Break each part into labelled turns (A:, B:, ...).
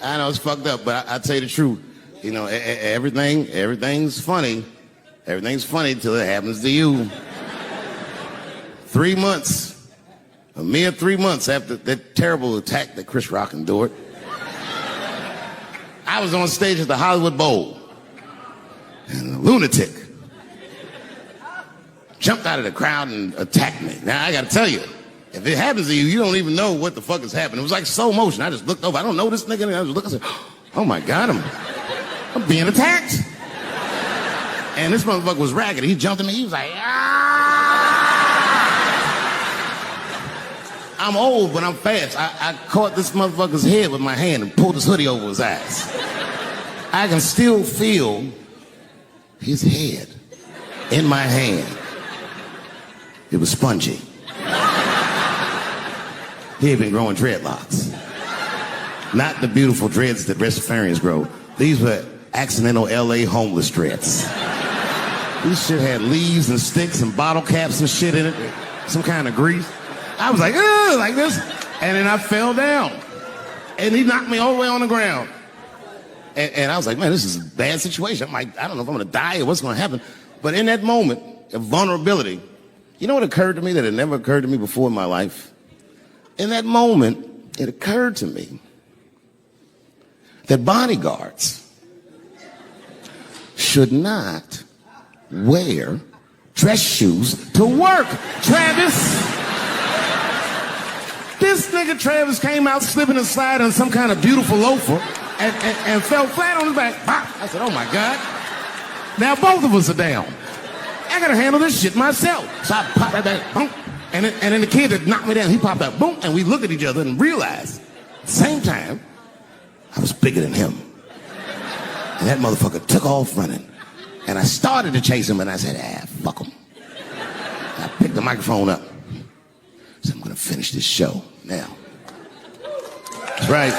A: I know it's fucked up, but I tell you the truth. You know, everything's funny. Everything's funny till it happens to you. 3 months, a mere 3 months after that terrible attack that Chris Rock endured, I was on stage at the Hollywood Bowl, and a lunatic jumped out of the crowd and attacked me. Now, I gotta tell you, if it happens to you, you don't even know what the fuck is happening. It was like slow motion. I just looked over. I don't know this nigga. And I was looking, I said, oh my God, I'm being attacked. And this motherfucker was ragged. He jumped at me. He was like, ah! I'm old, but I'm fast. I caught this motherfucker's head with my hand and pulled his hoodie over his eyes. I can still feel his head in my hand. It was spongy. He had been growing dreadlocks. Not the beautiful dreads that Rastafarians grow. These were accidental LA homeless dreads. These shit had leaves and sticks and bottle caps and shit in it. Some kind of grease. I was like, ugh, like this. And then I fell down. And he knocked me all the way on the ground. And I was like, man, this is a bad situation. I'm like, I don't know if I'm gonna die or what's gonna happen. But in that moment of vulnerability, you know what occurred to me that had never occurred to me before in my life? In that moment, it occurred to me that bodyguards should not wear dress shoes to work. Travis! This nigga Travis came out slipping and sliding on some kind of beautiful loafer and fell flat on his back. I said, oh my God. Now both of us are down. I gotta handle this shit myself. So I popped that back, boom. And then the kid that knocked me down, he popped out, boom, and we looked at each other and realized, at the same time, I was bigger than him. And that motherfucker took off running. And I started to chase him, and I said, fuck him. I picked the microphone up. I said, I'm gonna finish this show now. That's right.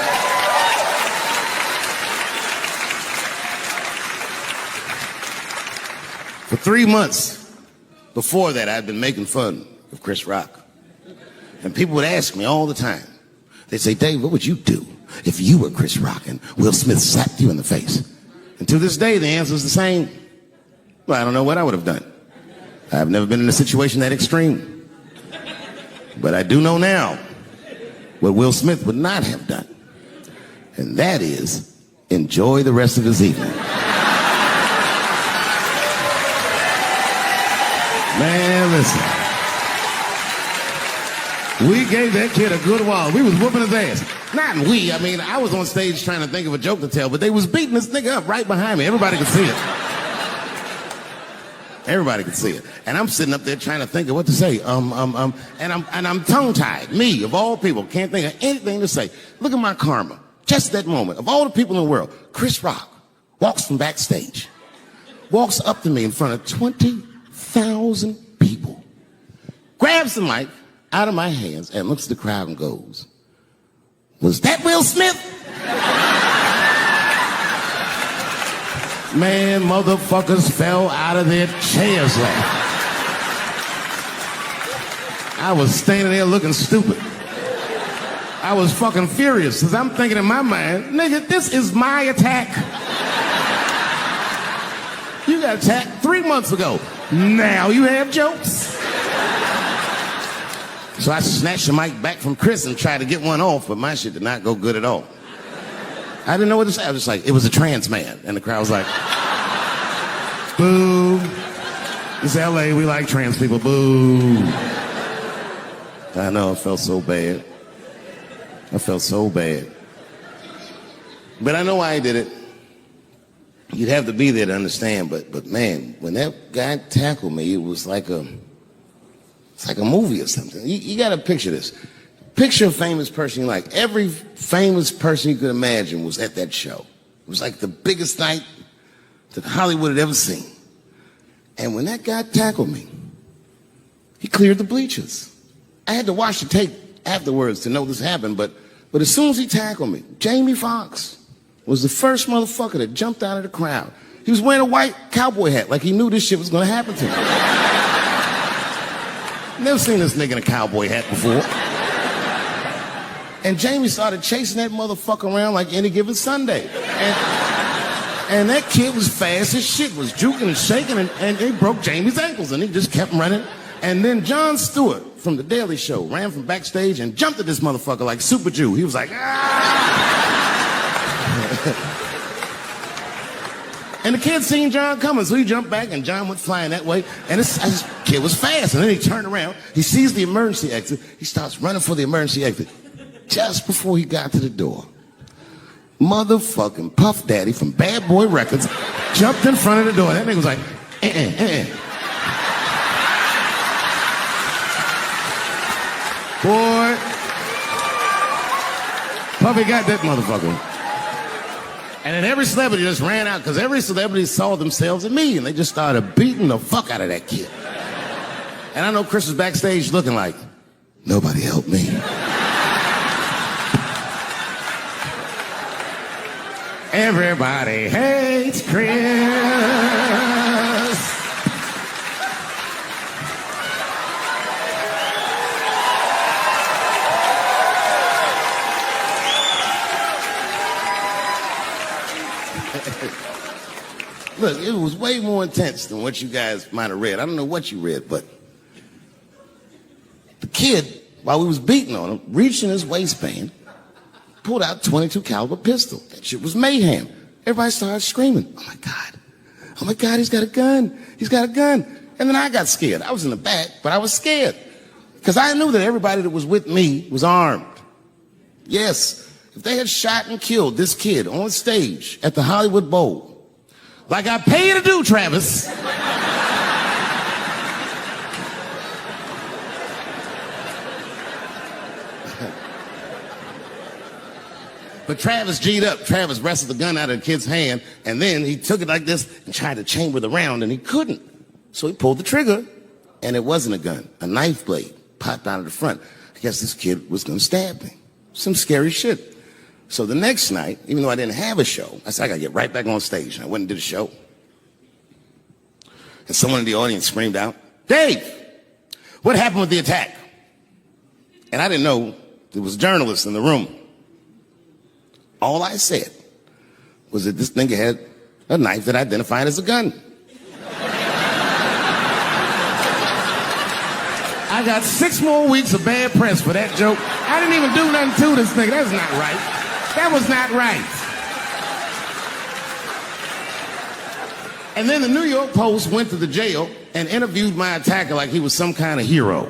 A: For 3 months before that, I'd been making fun of Chris Rock. And people would ask me all the time. They'd say, Dave, what would you do if you were Chris Rock and Will Smith slapped you in the face? And to this day, the answer is the same. Well, I don't know what I would have done. I've never been in a situation that extreme. But I do know now what Will Smith would not have done. And that is enjoy the rest of his evening. Man, listen. We gave that kid a good while. We was whooping his ass. Not we. I mean, I was on stage trying to think of a joke to tell, but they was beating this nigga up right behind me. Everybody could see it. Everybody could see it. And I'm sitting up there trying to think of what to say. And I'm tongue-tied. Me, of all people, can't think of anything to say. Look at my karma. Just that moment. Of all the people in the world, Chris Rock walks from backstage, walks up to me in front of 20,000 people, grabs the mic out of my hands and looks at the crowd and goes, was that Will Smith? Man, motherfuckers fell out of their chairs laughing. I was standing there looking stupid. I was fucking furious because I'm thinking in my mind, nigga, this is my attack. You got attacked 3 months ago. Now you have jokes. So I snatched the mic back from Chris and tried to get one off, but my shit did not go good at all. I didn't know what to say. I was just like, it was a trans man. And the crowd was like, boo. It's LA, we like trans people, boo. I know, I felt so bad. I felt so bad. But I know why I did it. You'd have to be there to understand, but man, when that guy tackled me, it was like it's like a movie or something. You gotta picture this. Picture a famous person you like. Every famous person you could imagine was at that show. It was like the biggest night that Hollywood had ever seen. And when that guy tackled me, he cleared the bleachers. I had to watch the tape afterwards to know this happened, but as soon as he tackled me, Jamie Foxx was the first motherfucker that jumped out of the crowd. He was wearing a white cowboy hat like he knew this shit was gonna happen to him. Never seen this nigga in a cowboy hat before. And Jamie started chasing that motherfucker around like any given Sunday. And that kid was fast as shit, was juking and shaking, and he broke Jamie's ankles, and he just kept running. And then Jon Stewart from The Daily Show ran from backstage and jumped at this motherfucker like Super Jew. He was like, ah! And the kid seen Jon coming, so he jumped back, and Jon went flying that way. And this kid was fast, and then he turned around. He sees the emergency exit. He starts running for the emergency exit. Just before he got to the door, motherfucking Puff Daddy from Bad Boy Records jumped in front of the door. That nigga was like, Boy, Puffy got that motherfucker. And then every celebrity just ran out, because every celebrity saw themselves in me, and they just started beating the fuck out of that kid. And I know Chris was backstage looking like, nobody helped me. Everybody hates Chris. Look, it was way more intense than what you guys might have read. I don't know what you read, but the kid, while we was beating on him, reached in his waistband, pulled out a .22 caliber pistol. That shit was mayhem. Everybody started screaming, oh my God, he's got a gun, he's got a gun. And then I got scared. I was in the back, but I was scared, because I knew that everybody that was with me was armed. Yes, if they had shot and killed this kid on stage at the Hollywood Bowl, like I pay you to do, Travis, but Travis G'd up. Travis wrestled the gun out of the kid's hand, and then he took it like this and tried to chamber the round, and he couldn't. So he pulled the trigger, and it wasn't a gun. A knife blade popped out of the front. I guess this kid was going to stab me. Some scary shit. So the next night, even though I didn't have a show, I said, I got to get right back on stage. And I went and did a show. And someone in the audience screamed out, Dave, what happened with the attack? And I didn't know there was journalists in the room. All I said was that this nigga had a knife that identified as a gun. I got 6 more weeks of bad press for that joke. I didn't even do nothing to this nigga. That's not right. That was not right. And then the New York Post went to the jail and interviewed my attacker like he was some kind of hero.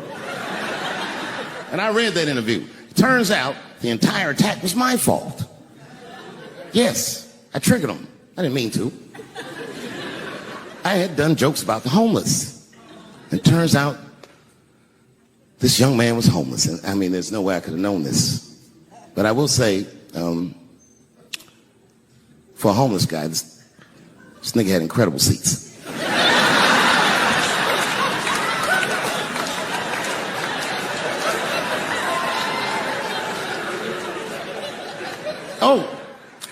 A: And I read that interview. It turns out the entire attack was my fault. Yes, I triggered him. I didn't mean to. I had done jokes about the homeless. It turns out this young man was homeless. And I mean, there's no way I could have known this. But I will say, for a homeless guy, this nigga had incredible seats. Oh,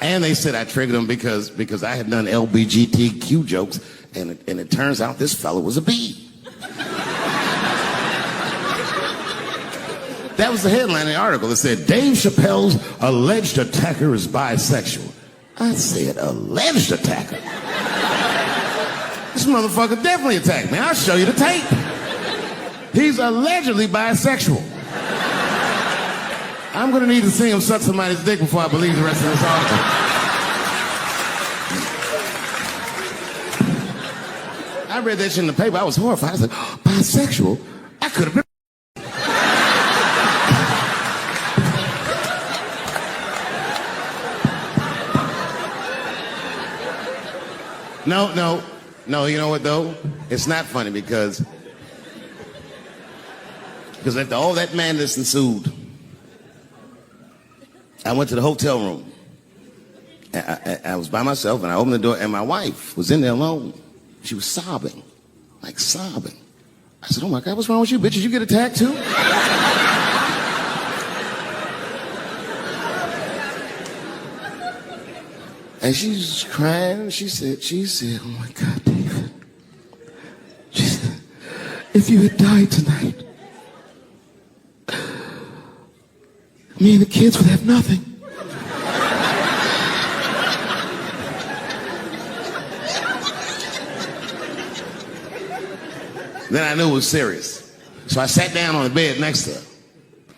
A: and they said I triggered him because I had done LBGTQ jokes, and it turns out this fellow was a bee. That was the headline in the article. It said, Dave Chappelle's alleged attacker is bisexual. I said, alleged attacker? This motherfucker definitely attacked me. I'll show you the tape. He's allegedly bisexual. I'm going to need to see him suck somebody's dick before I believe the rest of this article. I read that shit in the paper. I was horrified. I was like, oh, bisexual? I could have been. No, you know what, though? It's not funny because after all that madness ensued, I went to the hotel room. I was by myself, and I opened the door, and my wife was in there alone. She was sobbing, like sobbing. I said, oh my God, what's wrong with you, bitch? Did you get attacked too? And she's crying. She said, oh my God, David. She said, if you had died tonight, me and the kids would have nothing. Then I knew it was serious. So I sat down on the bed next to her.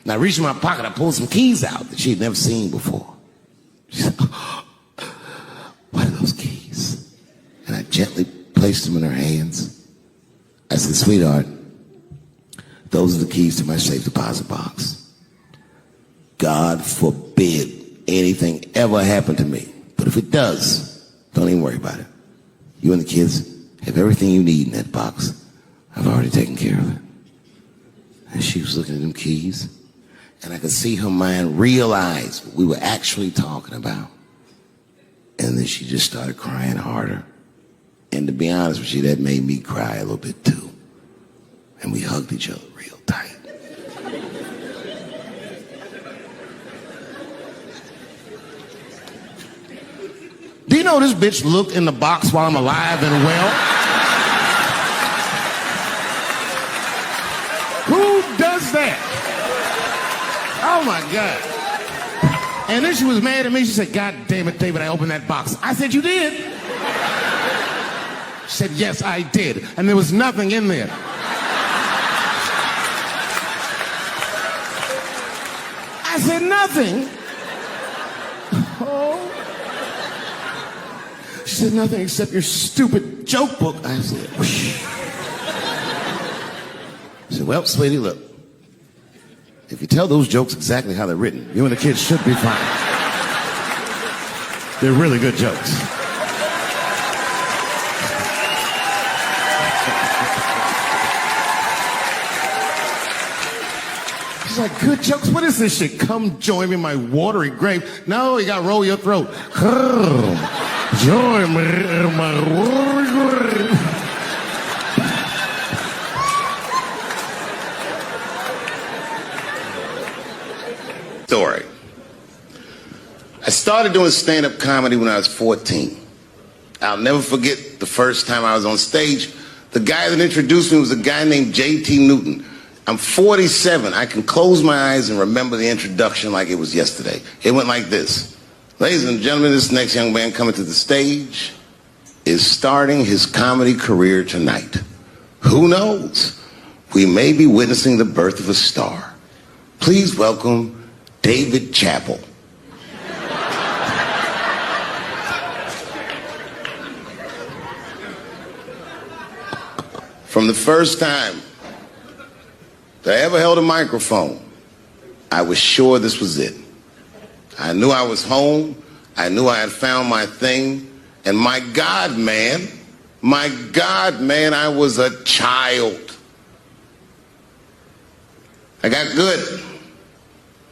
A: And I reached in my pocket, I pulled some keys out that she had never seen before. She said, oh, what are those keys? And I gently placed them in her hands. I said, sweetheart, those are the keys to my safe deposit box. God forbid anything ever happen to me. But if it does, don't even worry about it. You and the kids have everything you need in that box. I've already taken care of it. And she was looking at them keys, and I could see her mind realize what we were actually talking about. And then she just started crying harder. And to be honest with you, that made me cry a little bit too. And we hugged each other real tight. Do you know this bitch looked in the box while I'm alive and well? Who does that? Oh my God. And then she was mad at me. She said, God damn it, David, I opened that box. I said, you did? She said, yes, I did. And there was nothing in there. I said, nothing? Oh. She said, nothing except your stupid joke book. I said, whoosh. I said, well, sweetie, look. If you tell those jokes exactly how they're written, you and the kids should be fine. They're really good jokes. She's like, good jokes? What is this shit? Come join me in my watery grave. No, you gotta roll your throat. Join me in my watery grave. Story. I started doing stand-up comedy when I was 14. I'll never forget the first time I was on stage. The guy that introduced me was a guy named J.T. Newton. I'm 47. I can close my eyes and remember the introduction like it was yesterday. It went like this. Ladies and gentlemen, this next young man coming to the stage is starting his comedy career tonight. Who knows? We may be witnessing the birth of a star. Please welcome Dave Chappelle. From the first time that I ever held a microphone, I was sure this was it. I knew I was home. I knew I had found my thing. And my God, man, I was a child. I got good.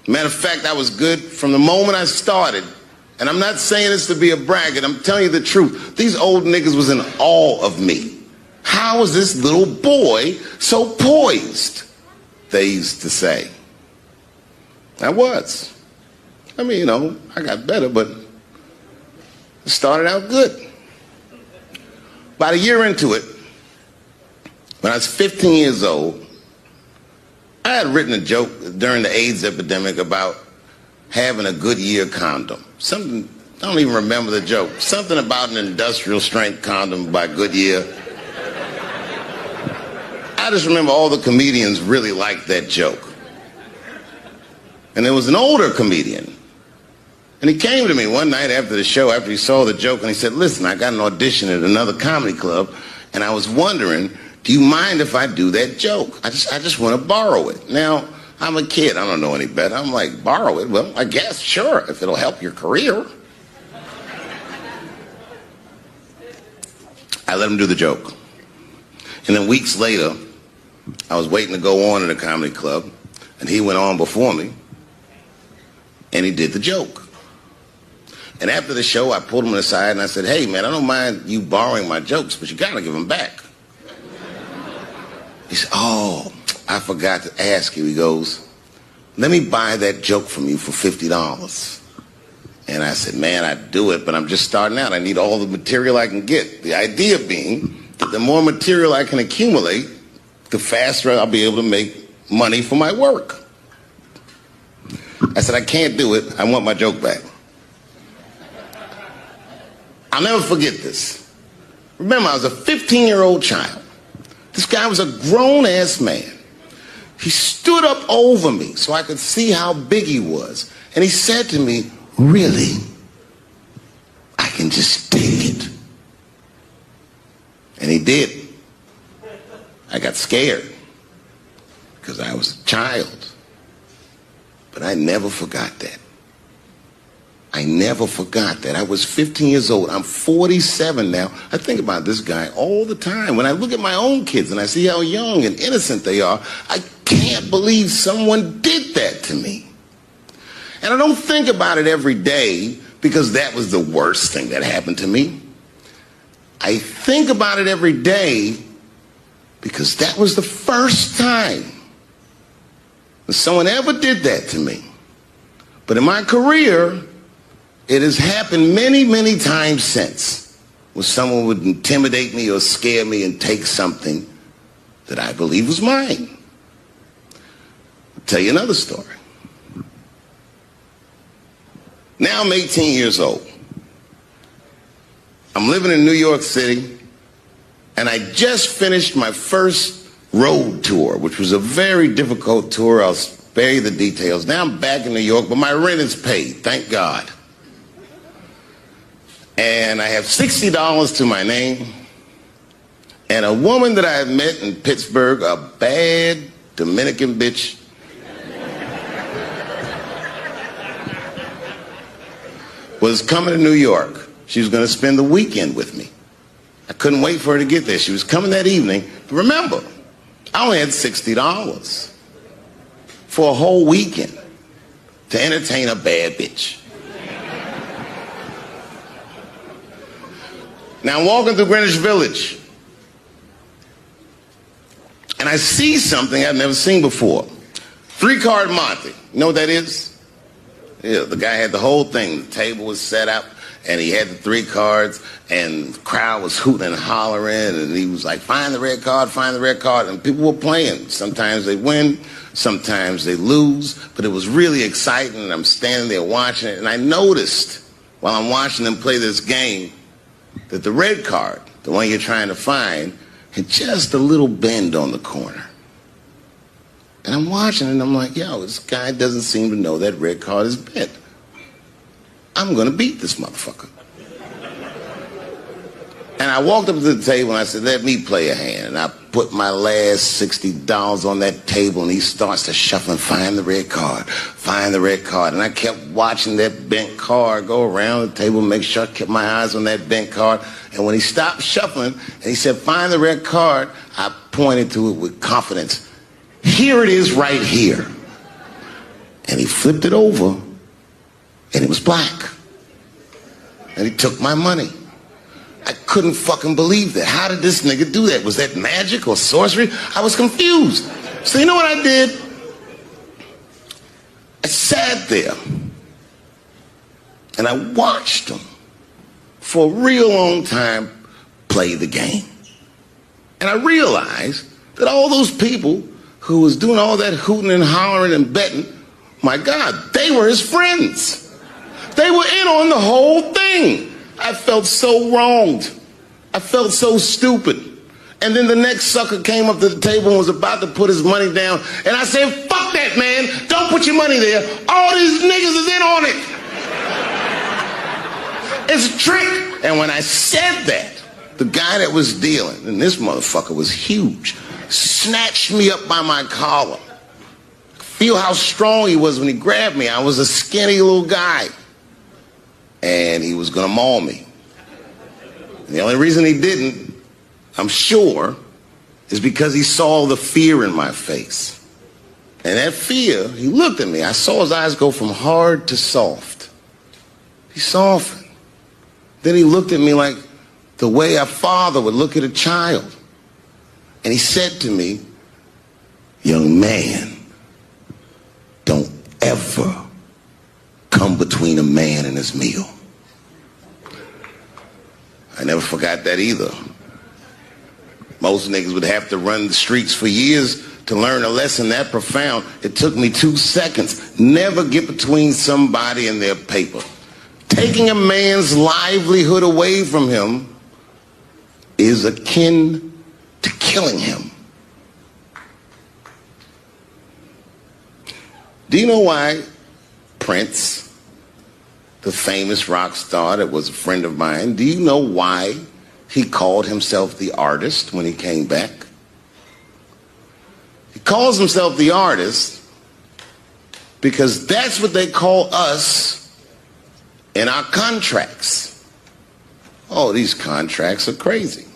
A: Matter of fact, I was good from the moment I started. And I'm not saying this to be a braggart. I'm telling you the truth. These old niggas was in awe of me. How is this little boy so poised? They used to say. I was. I mean, you know, I got better, but it started out good. About a year into it, when I was 15 years old, I had written a joke during the AIDS epidemic about having a Goodyear condom. Something, I don't even remember the joke. Something about an industrial strength condom by Goodyear. I just remember all the comedians really liked that joke. And there was an older comedian. And he came to me one night after the show, after he saw the joke, and he said, listen, I got an audition at another comedy club, and I was wondering, do you mind if I do that joke? I just want to borrow it. Now, I'm a kid. I don't know any better. I'm like, borrow it? Well, I guess, sure, if it'll help your career. I let him do the joke. And then weeks later, I was waiting to go on at a comedy club, and he went on before me, and he did the joke. And after the show, I pulled him aside, and I said, hey, man, I don't mind you borrowing my jokes, but you got to give them back. He said, oh, I forgot to ask you. He goes, let me buy that joke from you for $50. And I said, man, I'd do it, but I'm just starting out. I need all the material I can get. The idea being that the more material I can accumulate, the faster I'll be able to make money for my work. I I said, I can't do it. I want my joke back. I'll never forget this. Remember, I was a 15-year-old child. This guy was a grown-ass man. He stood up over me so I could see how big he was. And he said to me, really? I can just take it. And he did. I got scared because I was a child. But I never forgot that. I never forgot that. I was 15 years old. I'm 47 now. I think about this guy all the time. When I look at my own kids and I see how young and innocent they are, I can't believe someone did that to me. And I don't think about it every day because that was the worst thing that happened to me. I think about it every day because that was the first time that someone ever did that to me. But in my career, it has happened many, many times since, where someone would intimidate me or scare me and take something that I believe was mine. I'll tell you another story. Now I'm 18 years old. I'm living in New York City, and I just finished my first road tour, which was a very difficult tour. I'll spare you the details. Now I'm back in New York, but my rent is paid, thank God. And I have $60 to my name, and a woman that I had met in Pittsburgh, a bad Dominican bitch, was coming to New York. She was going to spend the weekend with me. I couldn't wait for her to get there. She was coming that evening. But remember, I only had $60 for a whole weekend to entertain a bad bitch. Now I'm walking through Greenwich Village, and I see something I've never seen before. 3-card Monte. You know what that is? Yeah, the guy had the whole thing. The table was set up, and he had the 3 cards, and the crowd was hooting and hollering, and he was like, find the red card, find the red card, and people were playing. Sometimes they win, sometimes they lose, but it was really exciting, and I'm standing there watching it, and I noticed while I'm watching them play this game that the red card, the one you're trying to find, had just a little bend on the corner. And I'm watching it, and I'm like, yo, this guy doesn't seem to know that red card is bent. I'm going to beat this motherfucker. And I walked up to the table, and I said, let me play a hand. And I put my last $60 on that table, and he starts to shuffle and find the red card, find the red card. And I kept watching that bent card go around the table, make sure I kept my eyes on that bent card. And when he stopped shuffling, and he said, find the red card, I pointed to it with confidence. Here it is right here. And he flipped it over, and it was black. And he took my money. I couldn't fucking believe that. How did this nigga do that? Was that magic or sorcery? I was confused. So you know what I did? I sat there, and I watched him for a real long time play the game. And I realized that all those people who was doing all that hooting and hollering and betting, my God, they were his friends. They were in on the whole thing. I felt so wronged. I felt so stupid. And then the next sucker came up to the table and was about to put his money down. And I said, fuck that, man. Don't put your money there. All these niggas is in on it. It's a trick. And when I said that, the guy that was dealing, and this motherfucker was huge, snatched me up by my collar. Feel how strong he was when he grabbed me. I was a skinny little guy. And he was going to maul me. And the only reason he didn't, I'm sure, is because he saw the fear in my face. And that fear, he looked at me. I saw his eyes go from hard to soft. He softened. Then he looked at me like the way a father would look at a child. And he said to me, young man, don't ever come between a man and his meal. I never forgot that either. Most niggas would have to run the streets for years to learn a lesson that profound, it took me 2 seconds. Never get between somebody and their paper. Taking a man's livelihood away from him is akin to killing him. Do you know why Prince, the famous rock star that was a friend of mine, do you know why he called himself the artist when he came back? He calls himself the artist because that's what they call us in our contracts. Oh, these contracts are crazy.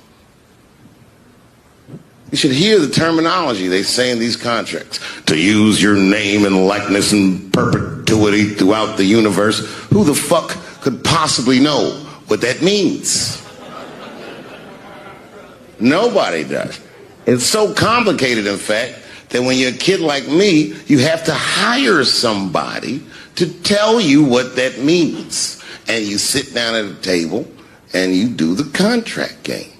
A: You should hear the terminology they say in these contracts. To use your name and likeness in perpetuity throughout the universe. Who the fuck could possibly know what that means? Nobody does. It's so complicated, in fact, that when you're a kid like me, you have to hire somebody to tell you what that means. And you sit down at a table and you do the contract game.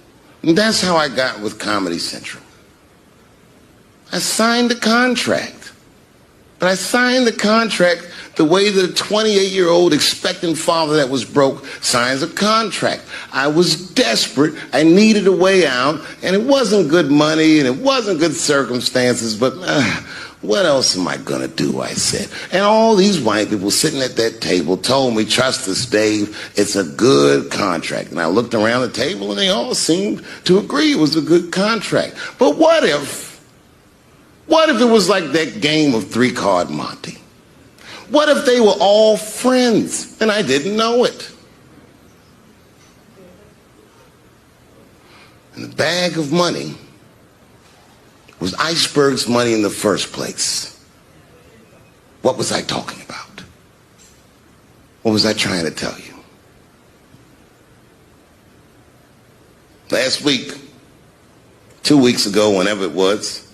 A: And that's how I got with Comedy Central. I signed the contract. But I signed the contract the way that a 28-year-old expectant father that was broke signs a contract. I was desperate. I needed a way out. And it wasn't good money and it wasn't good circumstances. But what else am I going to do, I said. And all these white people sitting at that table told me, trust us, Dave, it's a good contract. And I looked around the table and they all seemed to agree it was a good contract. But what if it was like that game of three-card Monte? What if they were all friends and I didn't know it? And the bag of money was Iceberg's money in the first place. What was I talking about? What was I trying to tell you? Last week, 2 weeks ago, whenever it was,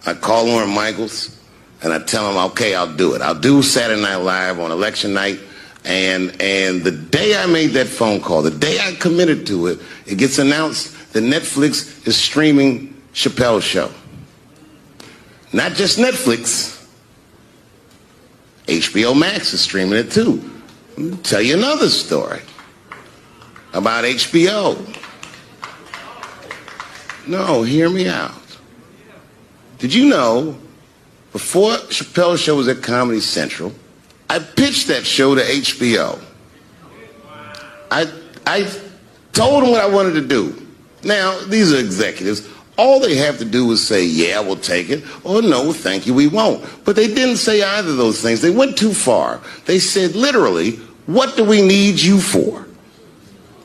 A: I call Lauren Michaels and I tell him, okay, I'll do it. I'll do Saturday Night Live on election night. And the day I made that phone call, the day I committed to it, it gets announced that Netflix is streaming Chappelle's show. Not just Netflix. HBO Max is streaming it too. Let me tell you another story about HBO. No, hear me out. Did you know, before Chappelle's show was at Comedy Central, I pitched that show to HBO. I told them what I wanted to do. Now, these are executives. All they have to do is say, yeah, we'll take it, or no, thank you, we won't. But they didn't say either of those things. They went too far. They said, literally, what do we need you for?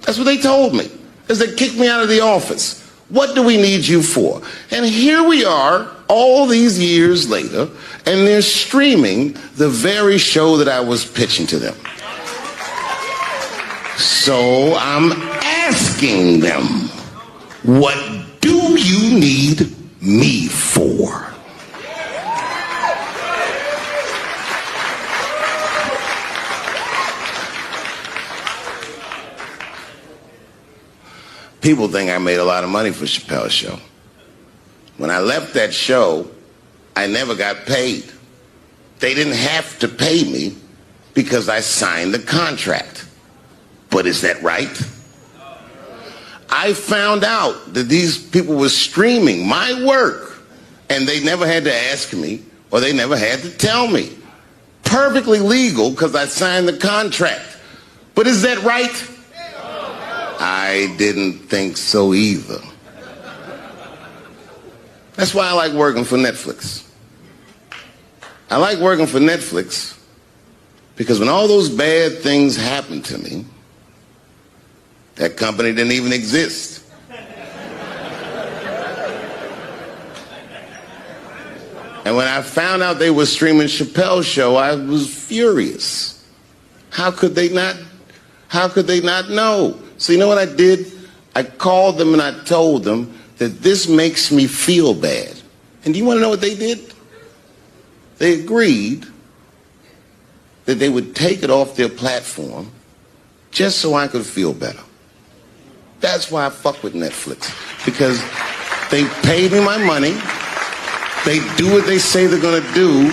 A: That's what they told me, as they kicked me out of the office. What do we need you for? And here we are, all these years later, and they're streaming the very show that I was pitching to them. So I'm asking them, what do you need me for? People think I made a lot of money for Chappelle's show. When I left that show, I never got paid. They didn't have to pay me because I signed the contract. But is that right? I found out that these people were streaming my work and they never had to ask me or they never had to tell me. Perfectly legal because I signed the contract. But is that right? I didn't think so either. That's why I like working for Netflix. I like working for Netflix because when all those bad things happened to me, that company didn't even exist. And when I found out they were streaming Chappelle's show, I was furious. How could they not know? So you know what I did? I called them and I told them that this makes me feel bad. And do you want to know what they did? They agreed that they would take it off their platform just so I could feel better. That's why I fuck with Netflix. Because they paid me my money. They do what they say they're going to do,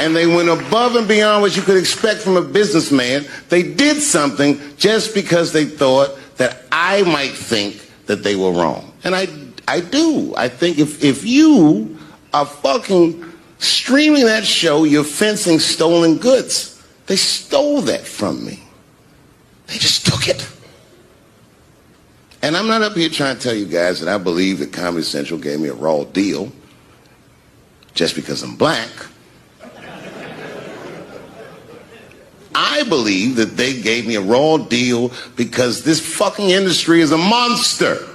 A: and they went above and beyond what you could expect from a businessman. They did something just because they thought that I might think that they were wrong. And I do. I think if you are fucking streaming that show, you're fencing stolen goods. They stole that from me. They just took it. And I'm not up here trying to tell you guys that I believe that Comedy Central gave me a raw deal just because I'm black. I believe that they gave me a raw deal because this fucking industry is a monster.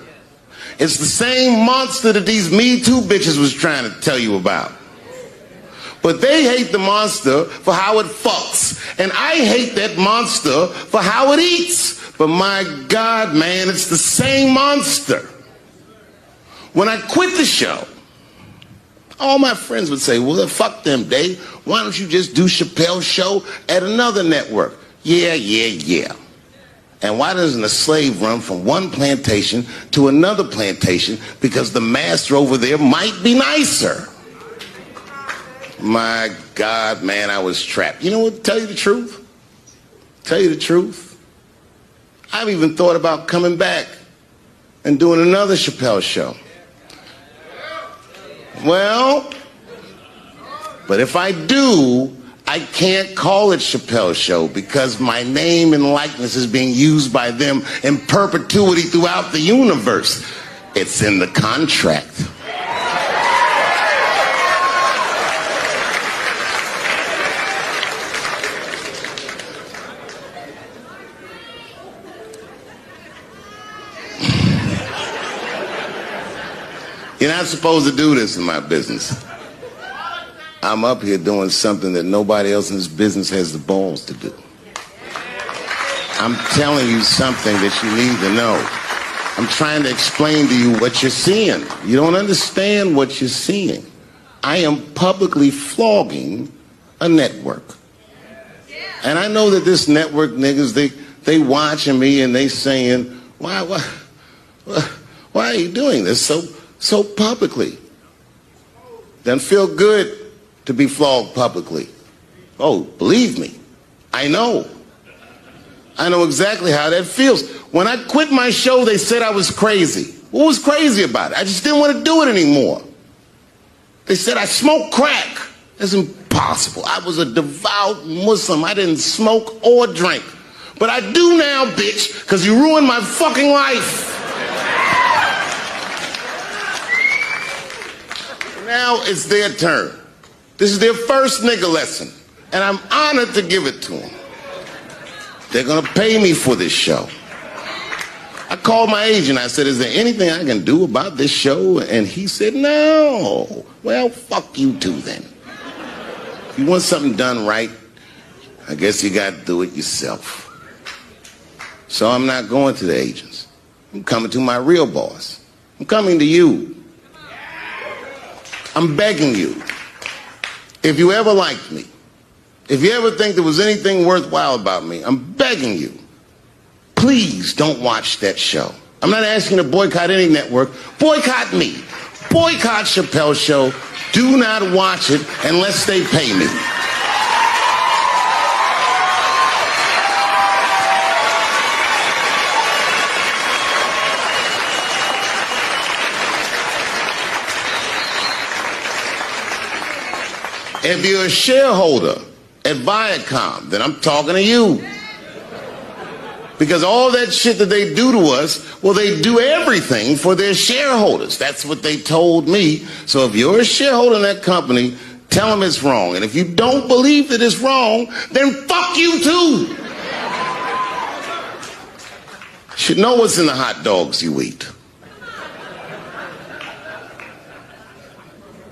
A: It's the same monster that these Me Too bitches was trying to tell you about. But they hate the monster for how it fucks. And I hate that monster for how it eats. But my God, man, it's the same monster. When I quit the show, all my friends would say, well, fuck them, Dave. Why don't you just do Chappelle's show at another network? Yeah. And why doesn't a slave run from one plantation to another plantation because the master over there might be nicer? My God, man, I was trapped. You know what? Tell you the truth. I've even thought about coming back and doing another Chappelle show. Well, but if I do, I can't call it Chappelle's show because my name and likeness is being used by them in perpetuity throughout the universe. It's in the contract. You're not supposed to do this in my business. I'm up here doing something that nobody else in this business has the balls to do. I'm telling you something that you need to know. I'm trying to explain to you what you're seeing. You don't understand what you're seeing. I am publicly flogging a network. And I know that this network niggas, they watching me and they saying, why are you doing this so publicly? Doesn't feel good to be flogged publicly. Oh, believe me, I know. I know exactly how that feels. When I quit my show, they said I was crazy. What was crazy about it? I just didn't want to do it anymore. They said I smoked crack. That's impossible. I was a devout Muslim. I didn't smoke or drink. But I do now, bitch, because you ruined my fucking life. Now it's their turn. This is their first nigga lesson, and I'm honored to give it to them. They're gonna pay me for this show. I called my agent. I said, is there anything I can do about this show? And he said, no. Well, fuck you too then. If you want something done right, I guess you gotta do it yourself. So I'm not going to the agents. I'm coming to my real boss. I'm coming to you. I'm begging you, if you ever liked me, if you ever think there was anything worthwhile about me, I'm begging you, please don't watch that show. I'm not asking you to boycott any network. Boycott me. Boycott Chappelle's show. Do not watch it unless they pay me. If you're a shareholder at Viacom, then I'm talking to you. Because all that shit that they do to us, well, they do everything for their shareholders. That's what they told me. So if you're a shareholder in that company, tell them it's wrong. And if you don't believe that it's wrong, then fuck you too. You should know what's in the hot dogs you eat.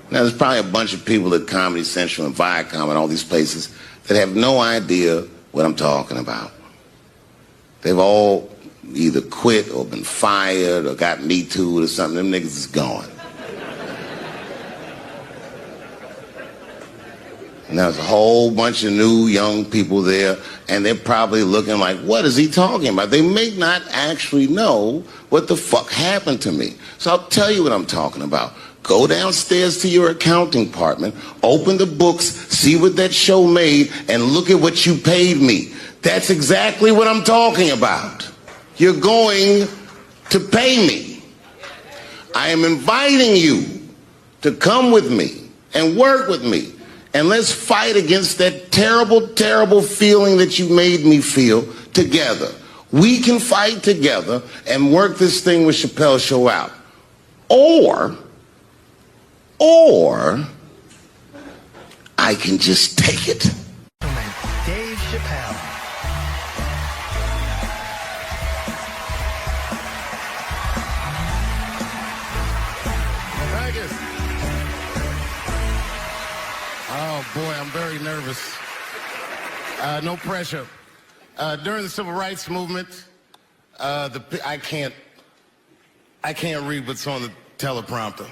A: Now, there's probably a bunch of people at Comedy Central and Viacom and all these places that have no idea what I'm talking about. They've all either quit or been fired or got Me Too'd or something. Them niggas is gone. And there's a whole bunch of new young people there, and they're probably looking like, what is he talking about? They may not actually know what the fuck happened to me. So I'll tell you what I'm talking about. Go downstairs to your accounting department, open the books, see what that show made, and look at what you paid me. That's exactly what I'm talking about. You're going to pay me. I am inviting you to come with me and work with me. And let's fight against that terrible, terrible feeling that you made me feel together. We can fight together and work this thing with Chappelle Show out. Or I can just take it.
B: Dave Chappelle.
A: Vegas. Oh boy, I'm very nervous. No pressure. During the civil rights movement, I can't read what's on the teleprompter.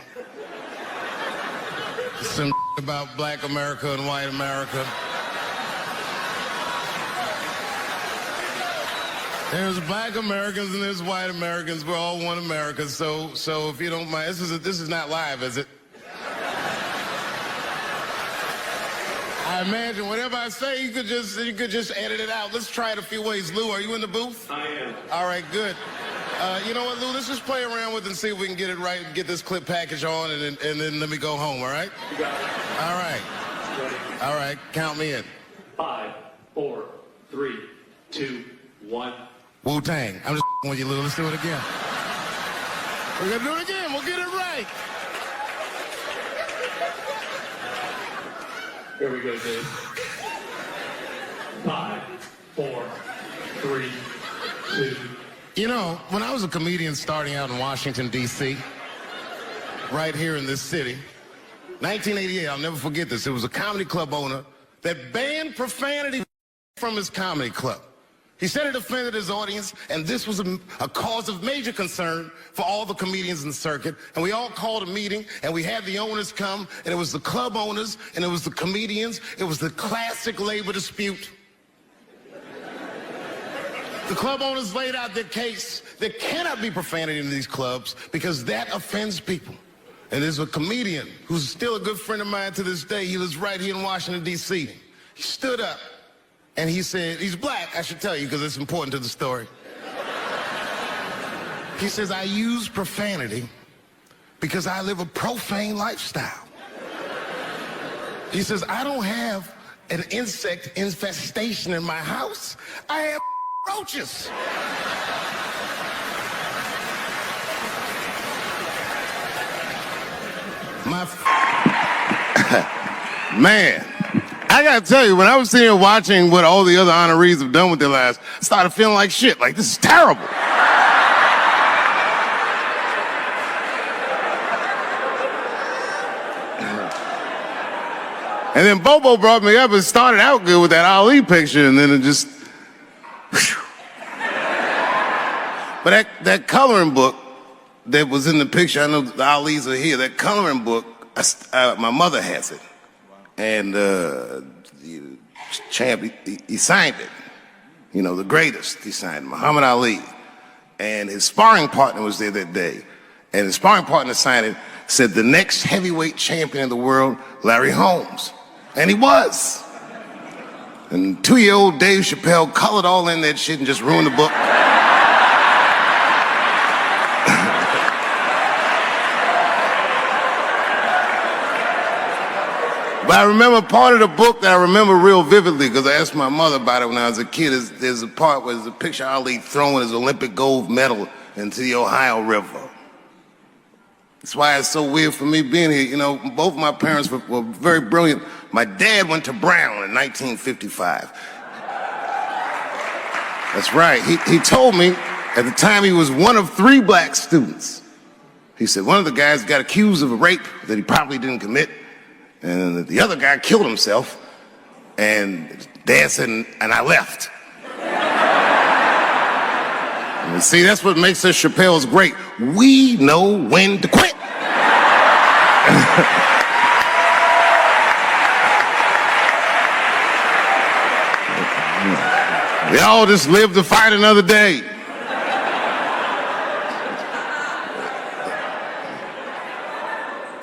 A: Some about black America and white America. There's black Americans and there's white Americans. We're all one America. So if you don't mind, this is not live, is it? I imagine whatever I say, you could just edit it out. Let's try it a few ways. Lou, are you in the booth?
C: I am.
A: All right, good. You know what, Lou? Let's just play around with it and see if we can get it right and get this clip package on, and then let me go home. All right?
C: You got it.
A: All right.
C: Ready?
A: All right. Count me in.
C: 5, 4, 3, 2, 1.
A: Wu-Tang. I'm just with you, Lou. Let's do it again. We're gonna do it again. We'll get it right.
C: Here we go, Dave. 5, 4, 3, 2.
A: You know, when I was a comedian starting out in Washington, D.C., right here in this city, 1988, I'll never forget this. It was a comedy club owner that banned profanity from his comedy club. He said it offended his audience, and this was a cause of major concern for all the comedians in the circuit. And we all called a meeting, and we had the owners come, and it was the club owners, and it was the comedians. It was the classic labor dispute. The club owners laid out their case. There cannot be profanity in these clubs because that offends people. And there's a comedian who's still a good friend of mine to this day. He lives right here in Washington, D.C. He stood up and he said, he's black, I should tell you because it's important to the story. He says, I use profanity because I live a profane lifestyle. He says, I don't have an insect infestation in my house. I have roaches. Man, I gotta tell you, when I was sitting here watching what all the other honorees have done with their lives, I started feeling like shit. Like, this is terrible. And then Bobo brought me up and started out good with that Ali picture, and then it just... But that coloring book that was in the picture, I know the Ali's are here, that coloring book, my mother has it. And Champ, he signed it. You know, the greatest, he signed it, Muhammad Ali. And his sparring partner was there that day. And his sparring partner signed it, said the next heavyweight champion of the world, Larry Holmes. And he was. And 2-year-old Dave Chappelle colored all in that shit and just ruined the book. But I remember part of the book that I remember real vividly because I asked my mother about it when I was a kid. There's a part where there's a picture of Ali throwing his Olympic gold medal into the Ohio River. That's why it's so weird for me being here. You know, both my parents were very brilliant. My dad went to Brown in 1955. That's right. He told me at the time he was one of 3 black students. He said one of the guys got accused of a rape that he probably didn't commit. And the other guy killed himself, and Dad said, and I left. And see, that's what makes us Chappelle's great. We know when to quit. We all just live to fight another day.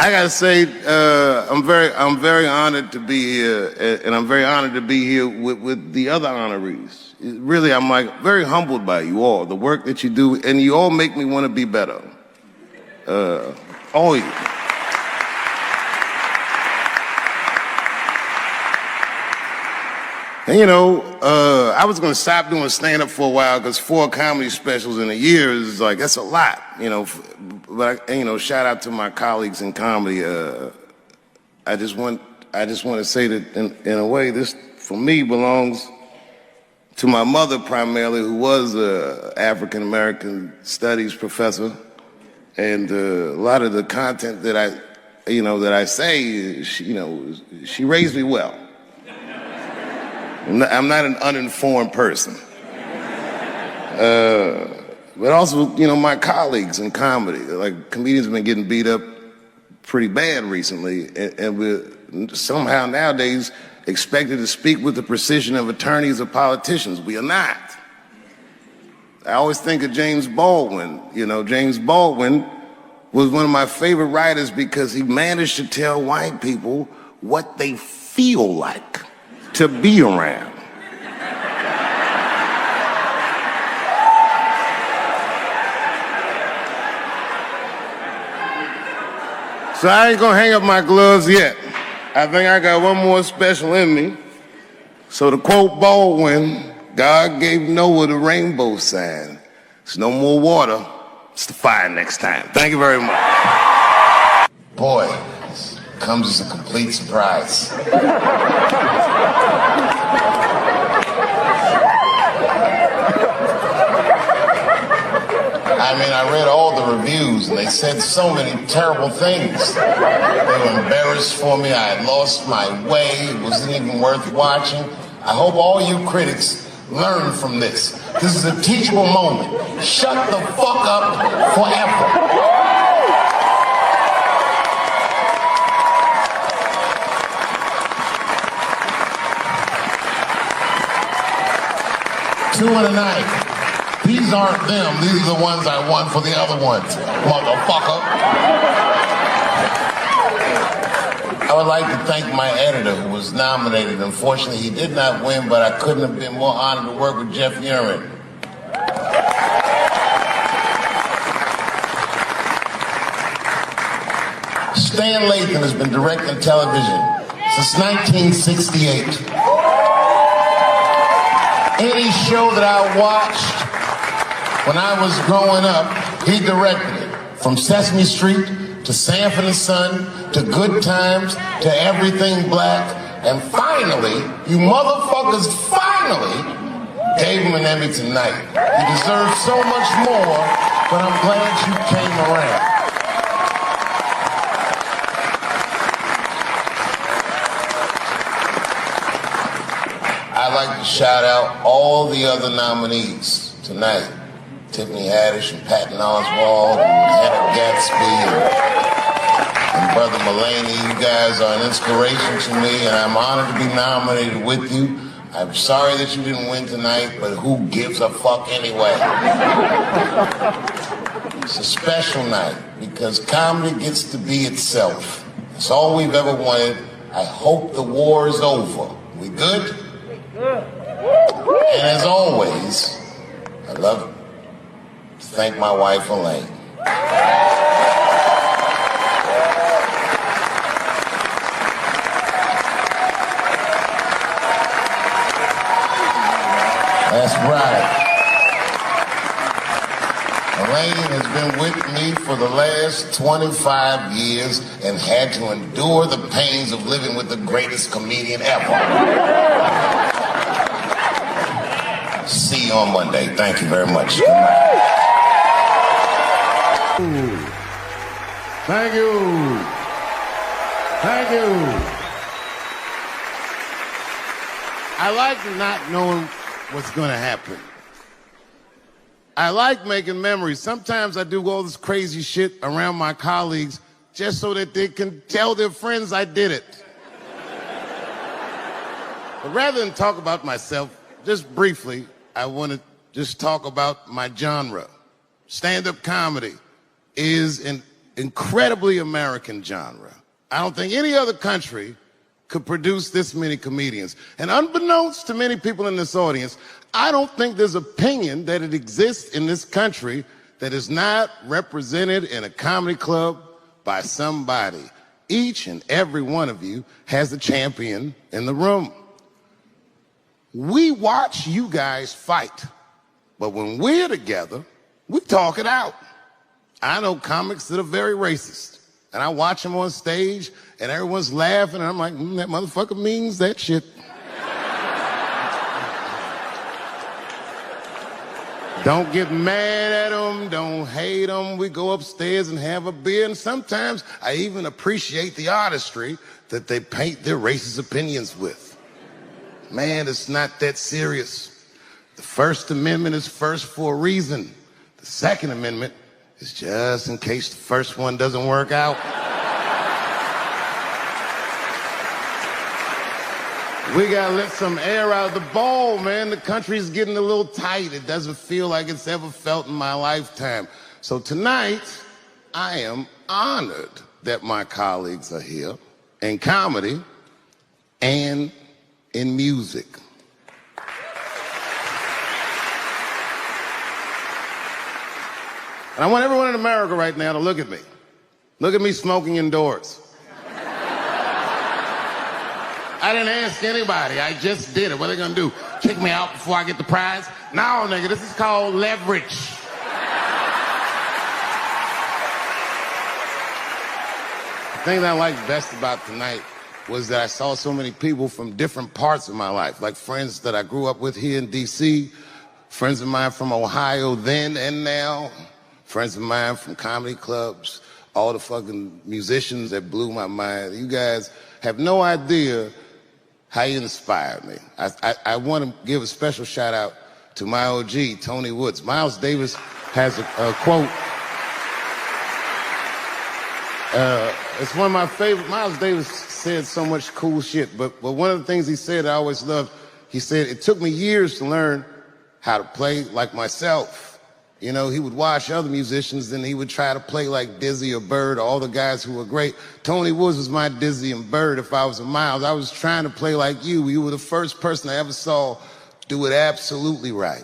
A: I gotta say, I'm very honored to be here, and I'm very honored to be here with the other honorees. Really, I'm like very humbled by you all, the work that you do, and you all make me want to be better. All of you. And you know, I was gonna stop doing stand-up for a while because 4 comedy specials in a year is like, that's a lot, you know. But you know, shout out to my colleagues in comedy. I just want to say that in a way, this for me belongs to my mother primarily, who was a African American studies professor, and a lot of the content that I say, she raised me well. I'm not an uninformed person. But also, you know, my colleagues in comedy, like comedians have been getting beat up pretty bad recently, and we're somehow nowadays expected to speak with the precision of attorneys or politicians. We are not. I always think of James Baldwin. You know, James Baldwin was one of my favorite writers because he managed to tell white people what they feel like to be around. So I ain't gonna hang up my gloves yet. I think I got one more special in me. So to quote Baldwin, God gave Noah the rainbow sign. There's no more water, it's the fire next time. Thank you very much. Boy, this comes as a complete surprise. I mean, I read all the reviews, and they said so many terrible things. They were embarrassed for me. I had lost my way. It wasn't even worth watching. I hope all you critics learn from this. This is a teachable moment. Shut the fuck up forever. Two and a knife. These aren't them. These are the ones I want for the other ones, motherfucker. I would like to thank my editor who was nominated. Unfortunately, he did not win, but I couldn't have been more honored to work with Jeff Urin. Stan Lathan has been directing television since 1968. Any show that I watched when I was growing up, he directed it. From Sesame Street to Sanford and Son to Good Times to Everything Black. And finally, you motherfuckers finally gave him an Emmy tonight. He deserves so much more, but I'm glad you came around. I'd like to shout out all the other nominees tonight. Tiffany Haddish and Patton Oswalt and Hannah Gatsby and Brother Mulaney. You guys are an inspiration to me, and I'm honored to be nominated with you. I'm sorry that you didn't win tonight, but who gives a fuck anyway? It's a special night because comedy gets to be itself. It's all we've ever wanted. I hope the war is over. We good? And as always, I love you. Thank my wife, Elaine. That's right. Elaine has been with me for the last 25 years and had to endure the pains of living with the greatest comedian ever. See you on Monday. Thank you very much. Good night.
D: Thank you. Thank you. I like not knowing what's going to happen. I like making memories. Sometimes I do all this crazy shit around my colleagues just so that they can tell their friends I did it. But rather than talk about myself, just briefly, I want to just talk about my genre. Stand-up comedy is and incredibly American genre. I don't think any other country could produce this many comedians. And unbeknownst to many people in this audience, I don't think there's opinion that it exists in this country that is not represented in a comedy club by somebody. Each and every one of you has a champion in the room. We watch you guys fight, but when we're together, we talk it out. I know comics that are very racist, and I watch them on stage, and everyone's laughing, and I'm like, that motherfucker means that shit. Don't get mad at them, don't hate them. We go upstairs and have a beer, and sometimes I even appreciate the artistry that they paint their racist opinions with. Man, it's not that serious. The First Amendment is first for a reason. The Second Amendment is just in case the first one doesn't work out. We gotta let some air out of the ball, man. The country's getting a little tight. It doesn't feel like it's ever felt in my lifetime. So tonight, I am honored that my colleagues are here in comedy and in music. And I want everyone in America right now to look at me. Look at me smoking indoors. I didn't ask anybody, I just did it. What are they gonna do? Kick me out before I get the prize? No, nigga, this is called leverage. The thing that I liked best about tonight was that I saw so many people from different parts of my life, like friends that I grew up with here in DC, friends of mine from Ohio then and now, friends of mine from comedy clubs, all the fucking musicians that blew my mind. You guys have no idea how you inspired me. I want to give a special shout out to my OG, Tony Woods. Miles Davis has a quote. It's one of my favorite. Miles Davis said so much cool shit, but one of the things he said I always loved, he said, it took me years to learn how to play like myself. You know, he would watch other musicians and he would try to play like Dizzy or Bird or all the guys who were great. Tony Woods was my Dizzy and Bird if I was a Miles. I was trying to play like you. You were the first person I ever saw do it absolutely right.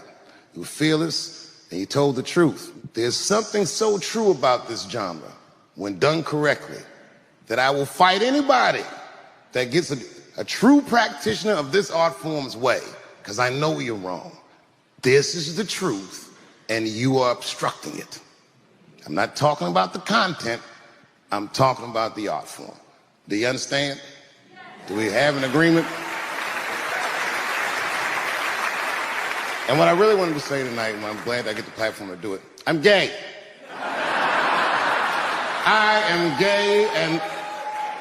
D: You were fearless and you told the truth. There's something so true about this genre, when done correctly, that I will fight anybody that gets a true practitioner of this art form's way, because I know you're wrong. This is the truth. And you are obstructing it. I'm not talking about the content, I'm talking about the art form. Do you understand? Do we have an agreement? And what I really wanted to say tonight, and I'm glad I get the platform to do it, I'm gay. I am gay, and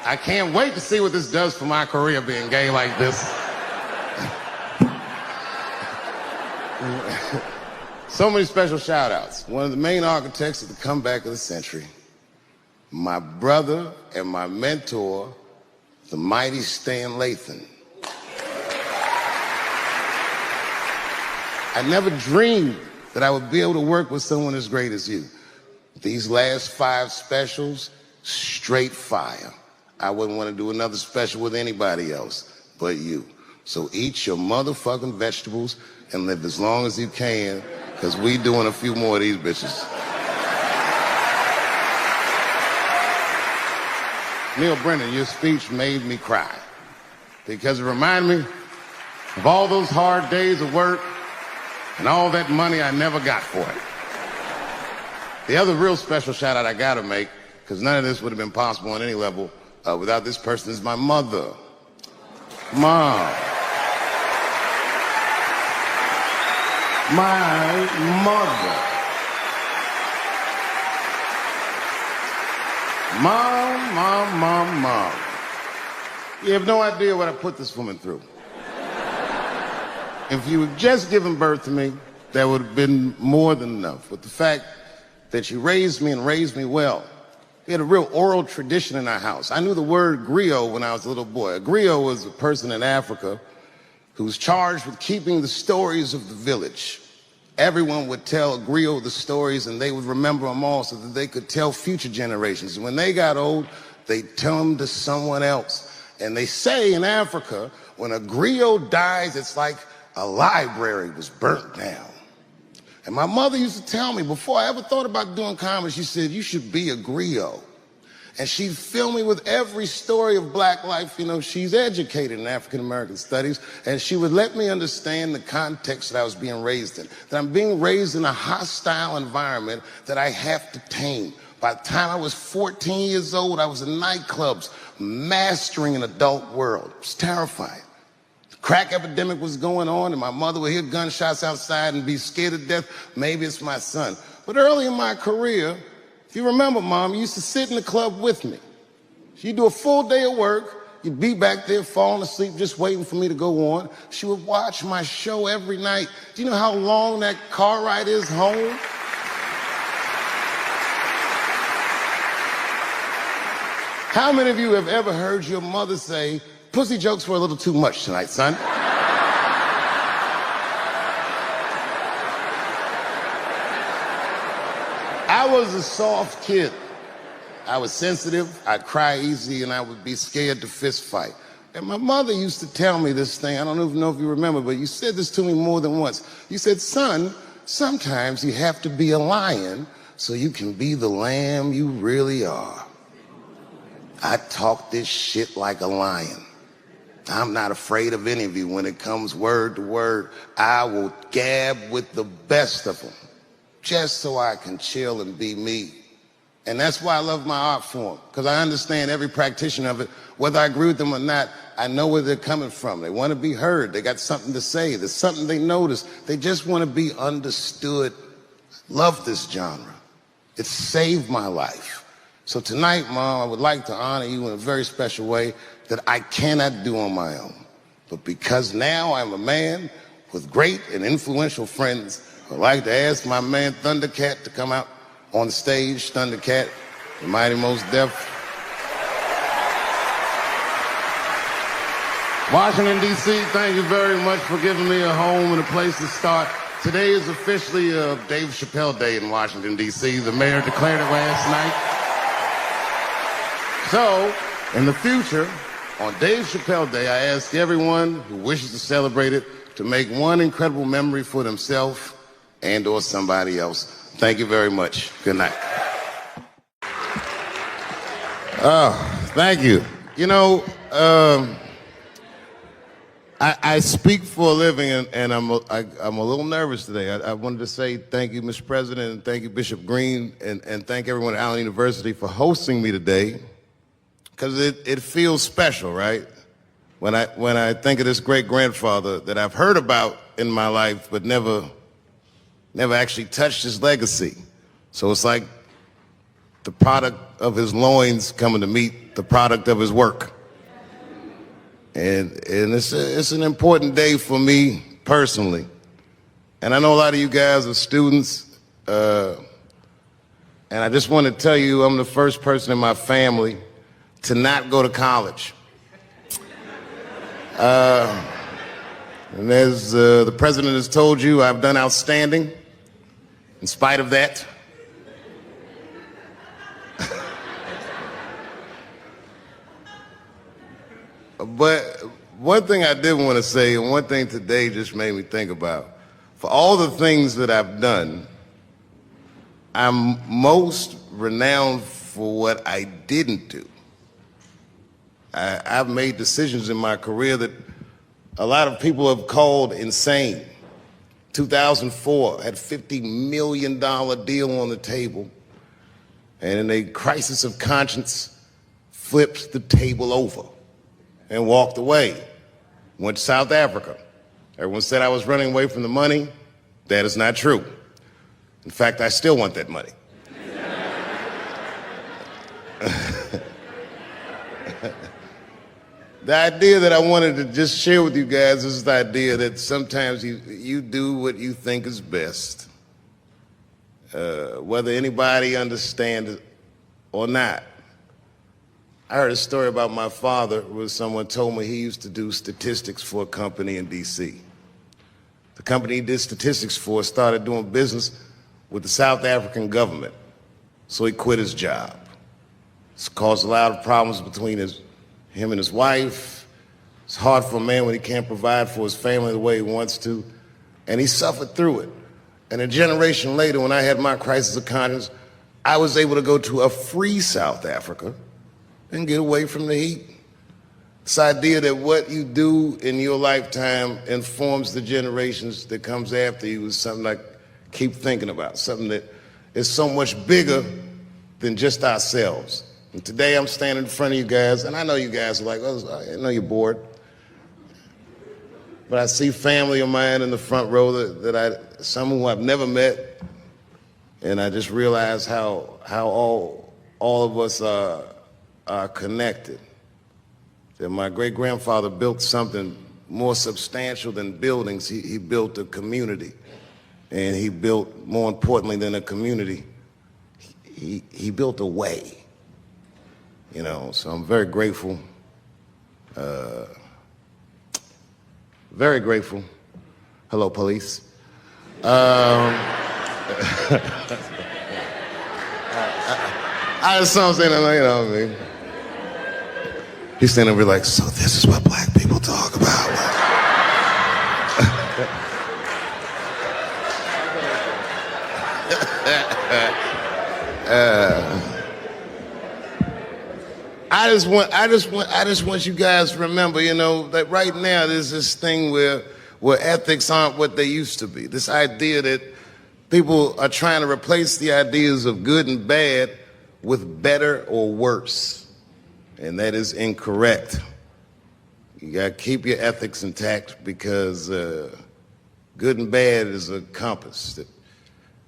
D: I can't wait to see what this does for my career, being gay like this. So many special shout outs. One of the main architects of the comeback of the century, my brother and my mentor, the mighty Stan Lathan. I never dreamed that I would be able to work with someone as great as you. These last 5 specials, straight fire. I wouldn't want to do another special with anybody else but you. So eat your motherfucking vegetables and live as long as you can, because we doing a few more of these bitches. Neil Brennan, your speech made me cry, because it reminded me of all those hard days of work and all that money I never got for it. The other real special shout out I gotta make, because none of this would have been possible on any level without this person, is my mother. Mom. My mother. Mom. You have no idea what I put this woman through. If you had just given birth to me, that would have been more than enough. But the fact that you raised me and raised me well, we had a real oral tradition in our house. I knew the word griot when I was a little boy. A griot was a person in Africa who was charged with keeping the stories of the village everyone would tell a griot the stories and they would remember them all so that they could tell future generations. And when they got old, they'd tell them to someone else. And they say in Africa, when a griot dies, it's like a library was burnt down. And my mother used to tell me, before I ever thought about doing comedy, she said, you should be a griot. And she'd fill me with every story of black life. You know, she's educated in African American studies, and she would let me understand the context that I was being raised in. That I'm being raised in a hostile environment that I have to tame. By the time I was 14 years old, I was in nightclubs, mastering an adult world. It was terrifying. The crack epidemic was going on, and my mother would hear gunshots outside and be scared to death. Maybe it's my son. But early in my career, if you remember, Mom, you used to sit in the club with me. She'd do a full day of work. You'd be back there falling asleep, just waiting for me to go on. She would watch my show every night. Do you know how long that car ride is home? How many of you have ever heard your mother say, pussy jokes were a little too much tonight, son? I was a soft kid. I was sensitive, I'd cry easy, and I would be scared to fist fight. And my mother used to tell me this thing, I don't even know if you remember, but you said this to me more than once. You said, son, sometimes you have to be a lion so you can be the lamb you really are. I talk this shit like a lion. I'm not afraid of any of you. When it comes word to word, I will gab with the best of them, just so I can chill and be me. And that's why I love my art form, because I understand every practitioner of it. Whether I agree with them or not, I know where they're coming from. They want to be heard. They got something to say. There's something they notice. They just want to be understood. Love this genre. It saved my life. So tonight, Mom, I would like to honor you in a very special way that I cannot do on my own. But because now I'm a man with great and influential friends, I'd like to ask my man Thundercat to come out on stage. Thundercat, the Mighty Most Def. Washington, D.C., thank you very much for giving me a home and a place to start. Today is officially Dave Chappelle Day in Washington, D.C. The mayor declared it last night. So, in the future, on Dave Chappelle Day, I ask everyone who wishes to celebrate it to make one incredible memory for themselves and or somebody else. Thank you very much. Good night. Thank you. You know, I speak for a living, and I'm a little nervous today. I wanted to say thank you, Mr. President, and thank you, Bishop Green, and thank everyone at Allen University for hosting me today, because it feels special, right? When I think of this great grandfather that I've heard about in my life, but never actually touched his legacy. So it's like the product of his loins coming to meet the product of his work. And it's an important day for me personally. And I know a lot of you guys are students, and I just want to tell you I'm the first person in my family to not go to college. And as the president has told you, I've done outstanding in spite of that. But one thing I did want to say, and one thing today just made me think about, for all the things that I've done, I'm most renowned for what I didn't do. I've made decisions in my career that a lot of people have called insane. 2004, I had a $50 million deal on the table, and in a crisis of conscience, flipped the table over and walked away. Went to South Africa. Everyone said I was running away from the money. That is not true. In fact, I still want that money. The idea that I wanted to just share with you guys is the idea that sometimes you do what you think is best, whether anybody understands it or not. I heard a story about my father where someone told me he used to do statistics for a company in D.C. The company he did statistics for started doing business with the South African government, so he quit his job. It's caused a lot of problems between him and his wife. It's hard for a man when he can't provide for his family the way he wants to, and he suffered through it. And a generation later, when I had my crisis of conscience, I was able to go to a free South Africa and get away from the heat. This idea that what you do in your lifetime informs the generations that comes after you is something I keep thinking about, something that is so much bigger than just ourselves. And today I'm standing in front of you guys, and I know you guys are like, oh, I know you're bored. But I see family of mine in the front row some who I've never met, and I just realize how all of us are connected. That my great-grandfather built something more substantial than buildings. He built a community, and he built, more importantly than a community, he built a way. You know, so I'm very grateful. Very grateful. Hello, police. I just saw him saying, you know what I mean? He's standing over like, so this is what black people talk about. I just want you guys to remember, you know, that right now there's this thing where ethics aren't what they used to be. This idea that people are trying to replace the ideas of good and bad with better or worse. And that is incorrect. You gotta keep your ethics intact because good and bad is a compass that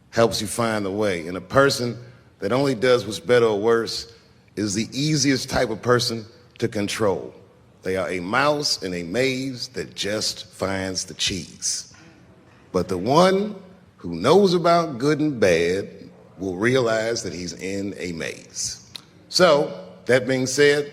D: helps you find the way. And a person that only does what's better or worse is the easiest type of person to control. They are a mouse in a maze that just finds the cheese. But the one who knows about good and bad will realize that he's in a maze. So, that being said,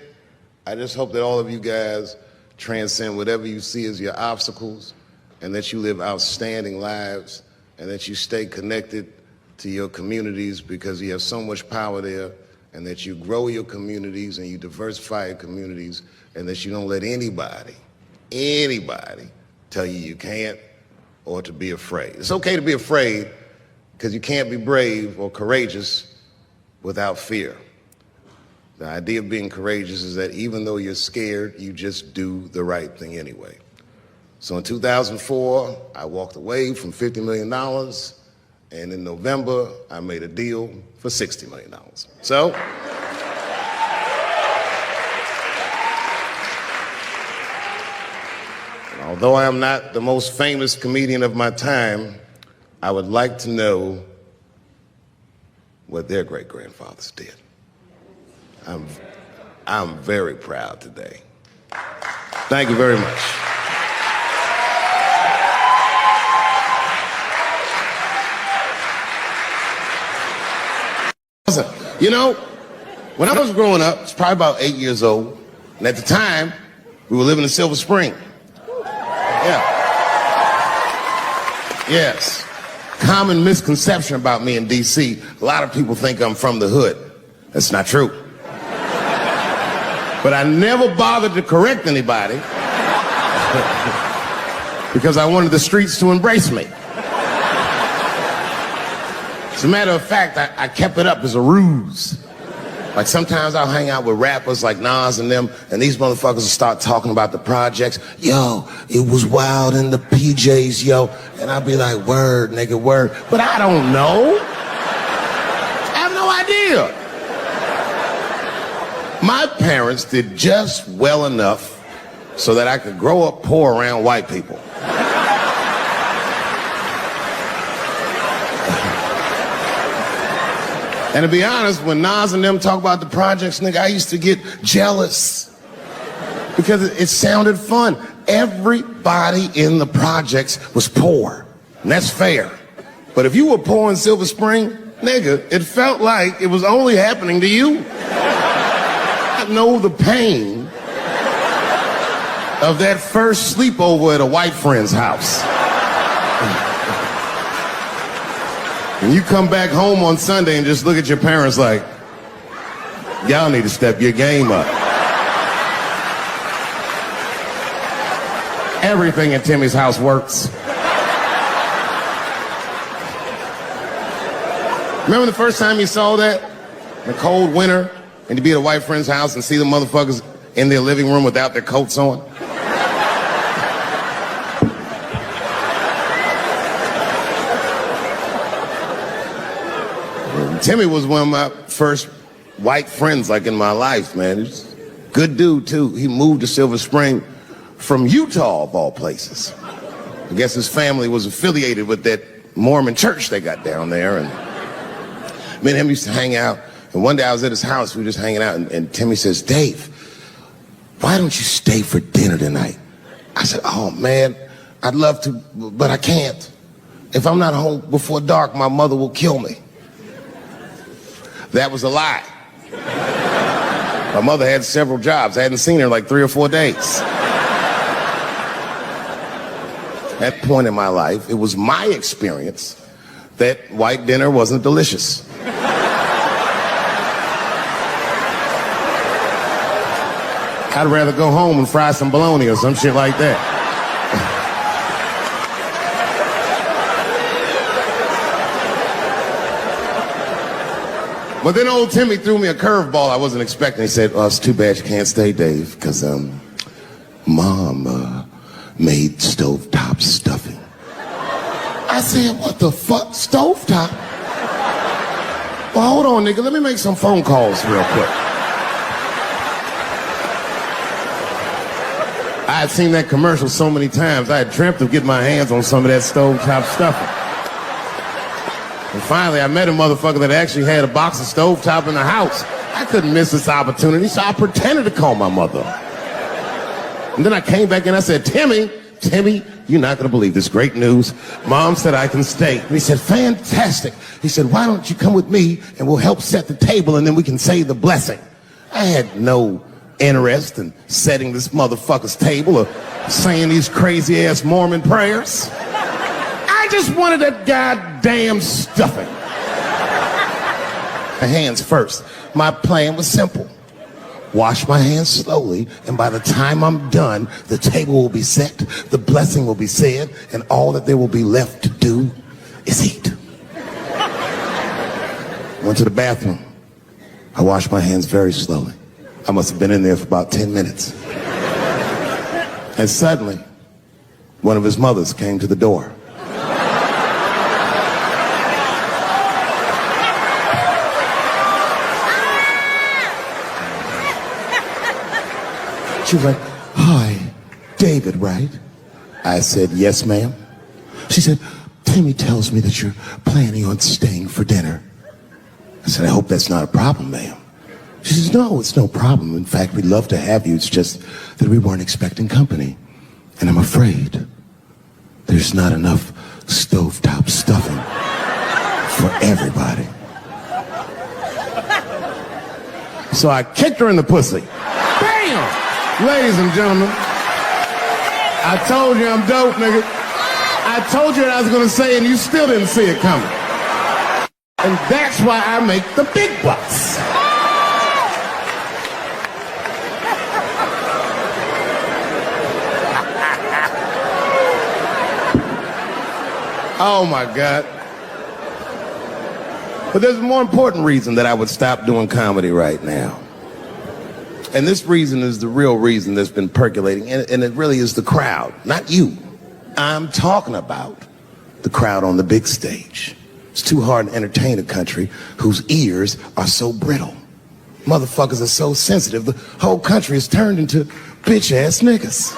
D: I just hope that all of you guys transcend whatever you see as your obstacles, and that you live outstanding lives, and that you stay connected to your communities because you have so much power there, and that you grow your communities and you diversify your communities, and that you don't let anybody tell you you can't or to be afraid. It's okay to be afraid because you can't be brave or courageous without fear. The idea of being courageous is that even though you're scared, you just do the right thing anyway. So in 2004, I walked away from $50 million, and in November, I made a deal for $60 million. So, although I am not the most famous comedian of my time, I would like to know what their great-grandfathers did. I'm very proud today. Thank you very much. Listen, you know, when I was growing up, I was probably about 8 years old, and at the time, we were living in Silver Spring. Yeah. Yes. Common misconception about me in D.C. A lot of people think I'm from the hood. That's not true. But I never bothered to correct anybody because I wanted the streets to embrace me. As a matter of fact, I kept it up as a ruse. Like sometimes I'll hang out with rappers like Nas and them, and these motherfuckers will start talking about the projects. Yo, it was wild in the PJs, yo. And I'll be like, word, nigga, word. But I don't know. I have no idea. My parents did just well enough so that I could grow up poor around white people. And to be honest, when Nas and them talk about the projects, nigga, I used to get jealous because it sounded fun. Everybody in the projects was poor, and that's fair. But if you were poor in Silver Spring, nigga, it felt like it was only happening to you. I know the pain of that first sleepover at a white friend's house. And you come back home on Sunday and just look at your parents like, y'all need to step your game up. Everything in Timmy's house works. Remember the first time you saw that? In the cold winter, and you be at a white friend's house and see the motherfuckers in their living room without their coats on? Timmy was one of my first white friends, like, in my life, man. He's a good dude, too. He moved to Silver Spring from Utah, of all places. I guess his family was affiliated with that Mormon church they got down there, and me and him used to hang out. And one day I was at his house, we were just hanging out, and Timmy says, Dave, why don't you stay for dinner tonight? I said, oh, man, I'd love to, but I can't. If I'm not home before dark, my mother will kill me. That was a lie. My mother had several jobs. I hadn't seen her in like 3 or 4 days. At that point in my life, it was my experience that white dinner wasn't delicious. I'd rather go home and fry some bologna or some shit like that. But then old Timmy threw me a curveball I wasn't expecting. He said, oh, it's too bad you can't stay, Dave, because Mom made stovetop stuffing. I said, what the fuck? Stovetop? Well, hold on, nigga. Let me make some phone calls real quick. I had seen that commercial so many times. I had dreamt of getting my hands on some of that stovetop stuffing. And finally, I met a motherfucker that actually had a box of stovetop in the house. I couldn't miss this opportunity, so I pretended to call my mother. And then I came back and I said, Timmy, you're not going to believe this great news. Mom said I can stay. And he said, fantastic. He said, why don't you come with me and we'll help set the table and then we can say the blessing. I had no interest in setting this motherfucker's table or saying these crazy-ass Mormon prayers. I just wanted that goddamn stuffing. My hands first. My plan was simple. Wash my hands slowly, and by the time I'm done, the table will be set, the blessing will be said, and all that there will be left to do is eat. Went to the bathroom. I washed my hands very slowly. I must have been in there for about 10 minutes. And suddenly, one of his mothers came to the door. She was like, hi, David, right? I said, yes, ma'am. She said, Timmy tells me that you're planning on staying for dinner. I said, I hope that's not a problem, ma'am. She says, no, it's no problem. In fact, we'd love to have you. It's just that we weren't expecting company. And I'm afraid there's not enough stovetop stuffing for everybody. So I kicked her in the pussy. Bam! Ladies and gentlemen, I told you I'm dope, nigga. I told you what I was gonna say and you still didn't see it coming. And that's why I make the big bucks. Oh my God. But there's a more important reason that I would stop doing comedy right now. And this reason is the real reason that's been percolating, and it really is the crowd, not you. I'm talking about the crowd on the big stage. It's too hard to entertain a country whose ears are so brittle. Motherfuckers are so sensitive, the whole country has turned into bitch-ass niggas.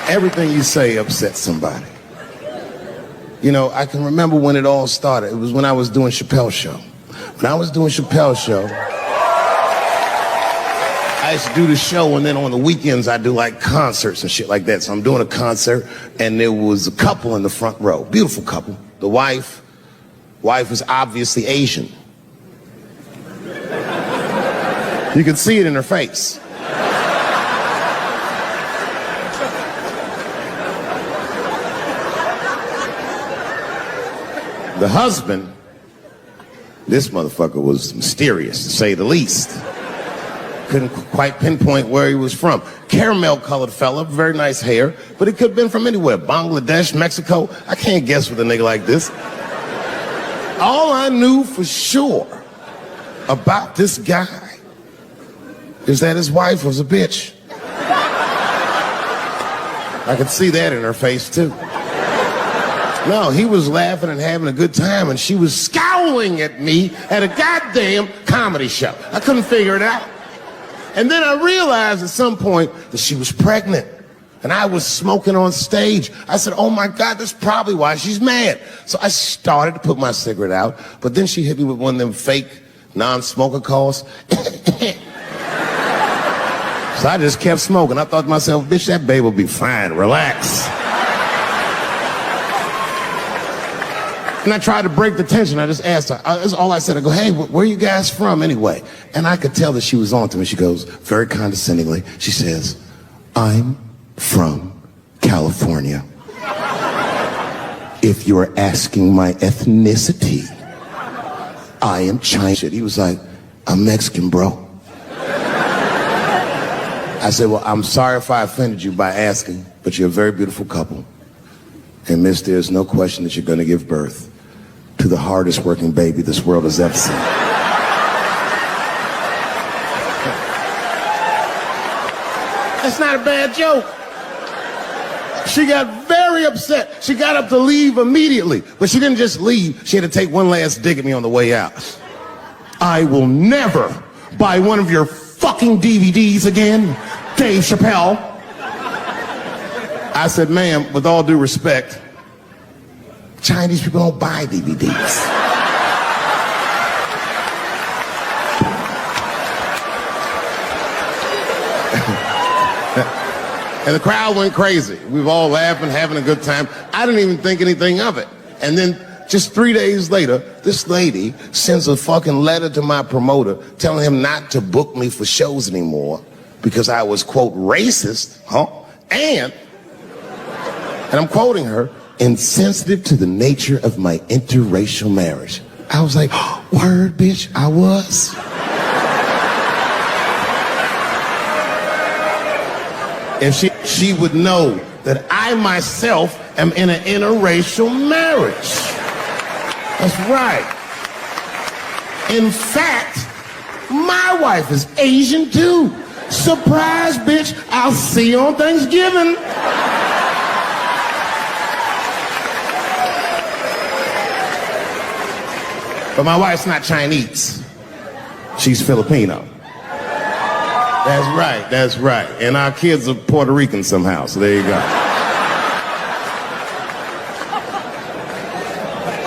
D: Everything you say upsets somebody. You know, I can remember when it all started. It was when I was doing Chappelle's show. When I was doing Chappelle's show, I used to do the show, and then on the weekends I do like concerts and shit like that. So I'm doing a concert, and there was a couple in the front row, beautiful couple. The wife was obviously Asian. You could see it in her face.
A: The husband, this motherfucker was mysterious, to say the least. Couldn't quite pinpoint where he was from. Caramel-colored fella, very nice hair, but he could have been from anywhere. Bangladesh, Mexico. I can't guess with a nigga like this. All I knew for sure about this guy is that his wife was a bitch. I could see that in her face, too. No, he was laughing and having a good time, and she was scowling at me at a goddamn comedy show. I couldn't figure it out. And then I realized at some point that she was pregnant, and I was smoking on stage. I said, oh my God, that's probably why she's mad. So I started to put my cigarette out, but then she hit me with one of them fake non-smoker calls. So I just kept smoking. I thought to myself, bitch, that babe will be fine, relax. And I tried to break the tension. I just asked her. That's all I said. I go, hey, where are you guys from anyway? And I could tell that she was on to me. She goes, very condescendingly, she says, I'm from California. If you're asking my ethnicity, I am Chinese. He was like, I'm Mexican, bro. I said, well, I'm sorry if I offended you by asking, but you're a very beautiful couple. And miss, there's no question that you're going to give birth to the hardest working baby this world has ever seen. That's not a bad joke. She got very upset. She got up to leave immediately, but she didn't just leave. She had to take one last dig at me on the way out. I will never buy one of your fucking DVDs again, Dave Chappelle. I said, ma'am, with all due respect, Chinese people don't buy DVDs. And the crowd went crazy. We were all laughing, having a good time. I didn't even think anything of it. And then just 3 days later, this lady sends a fucking letter to my promoter telling him not to book me for shows anymore because I was, quote, racist, and I'm quoting her, insensitive to the nature of my interracial marriage. I was like, oh, word, bitch, I was. If she would know that I myself am in an interracial marriage. That's right. In fact, my wife is Asian too. Surprise, bitch, I'll see you on Thanksgiving. But my wife's not Chinese. She's Filipino. That's right. And our kids are Puerto Rican somehow, so there you go.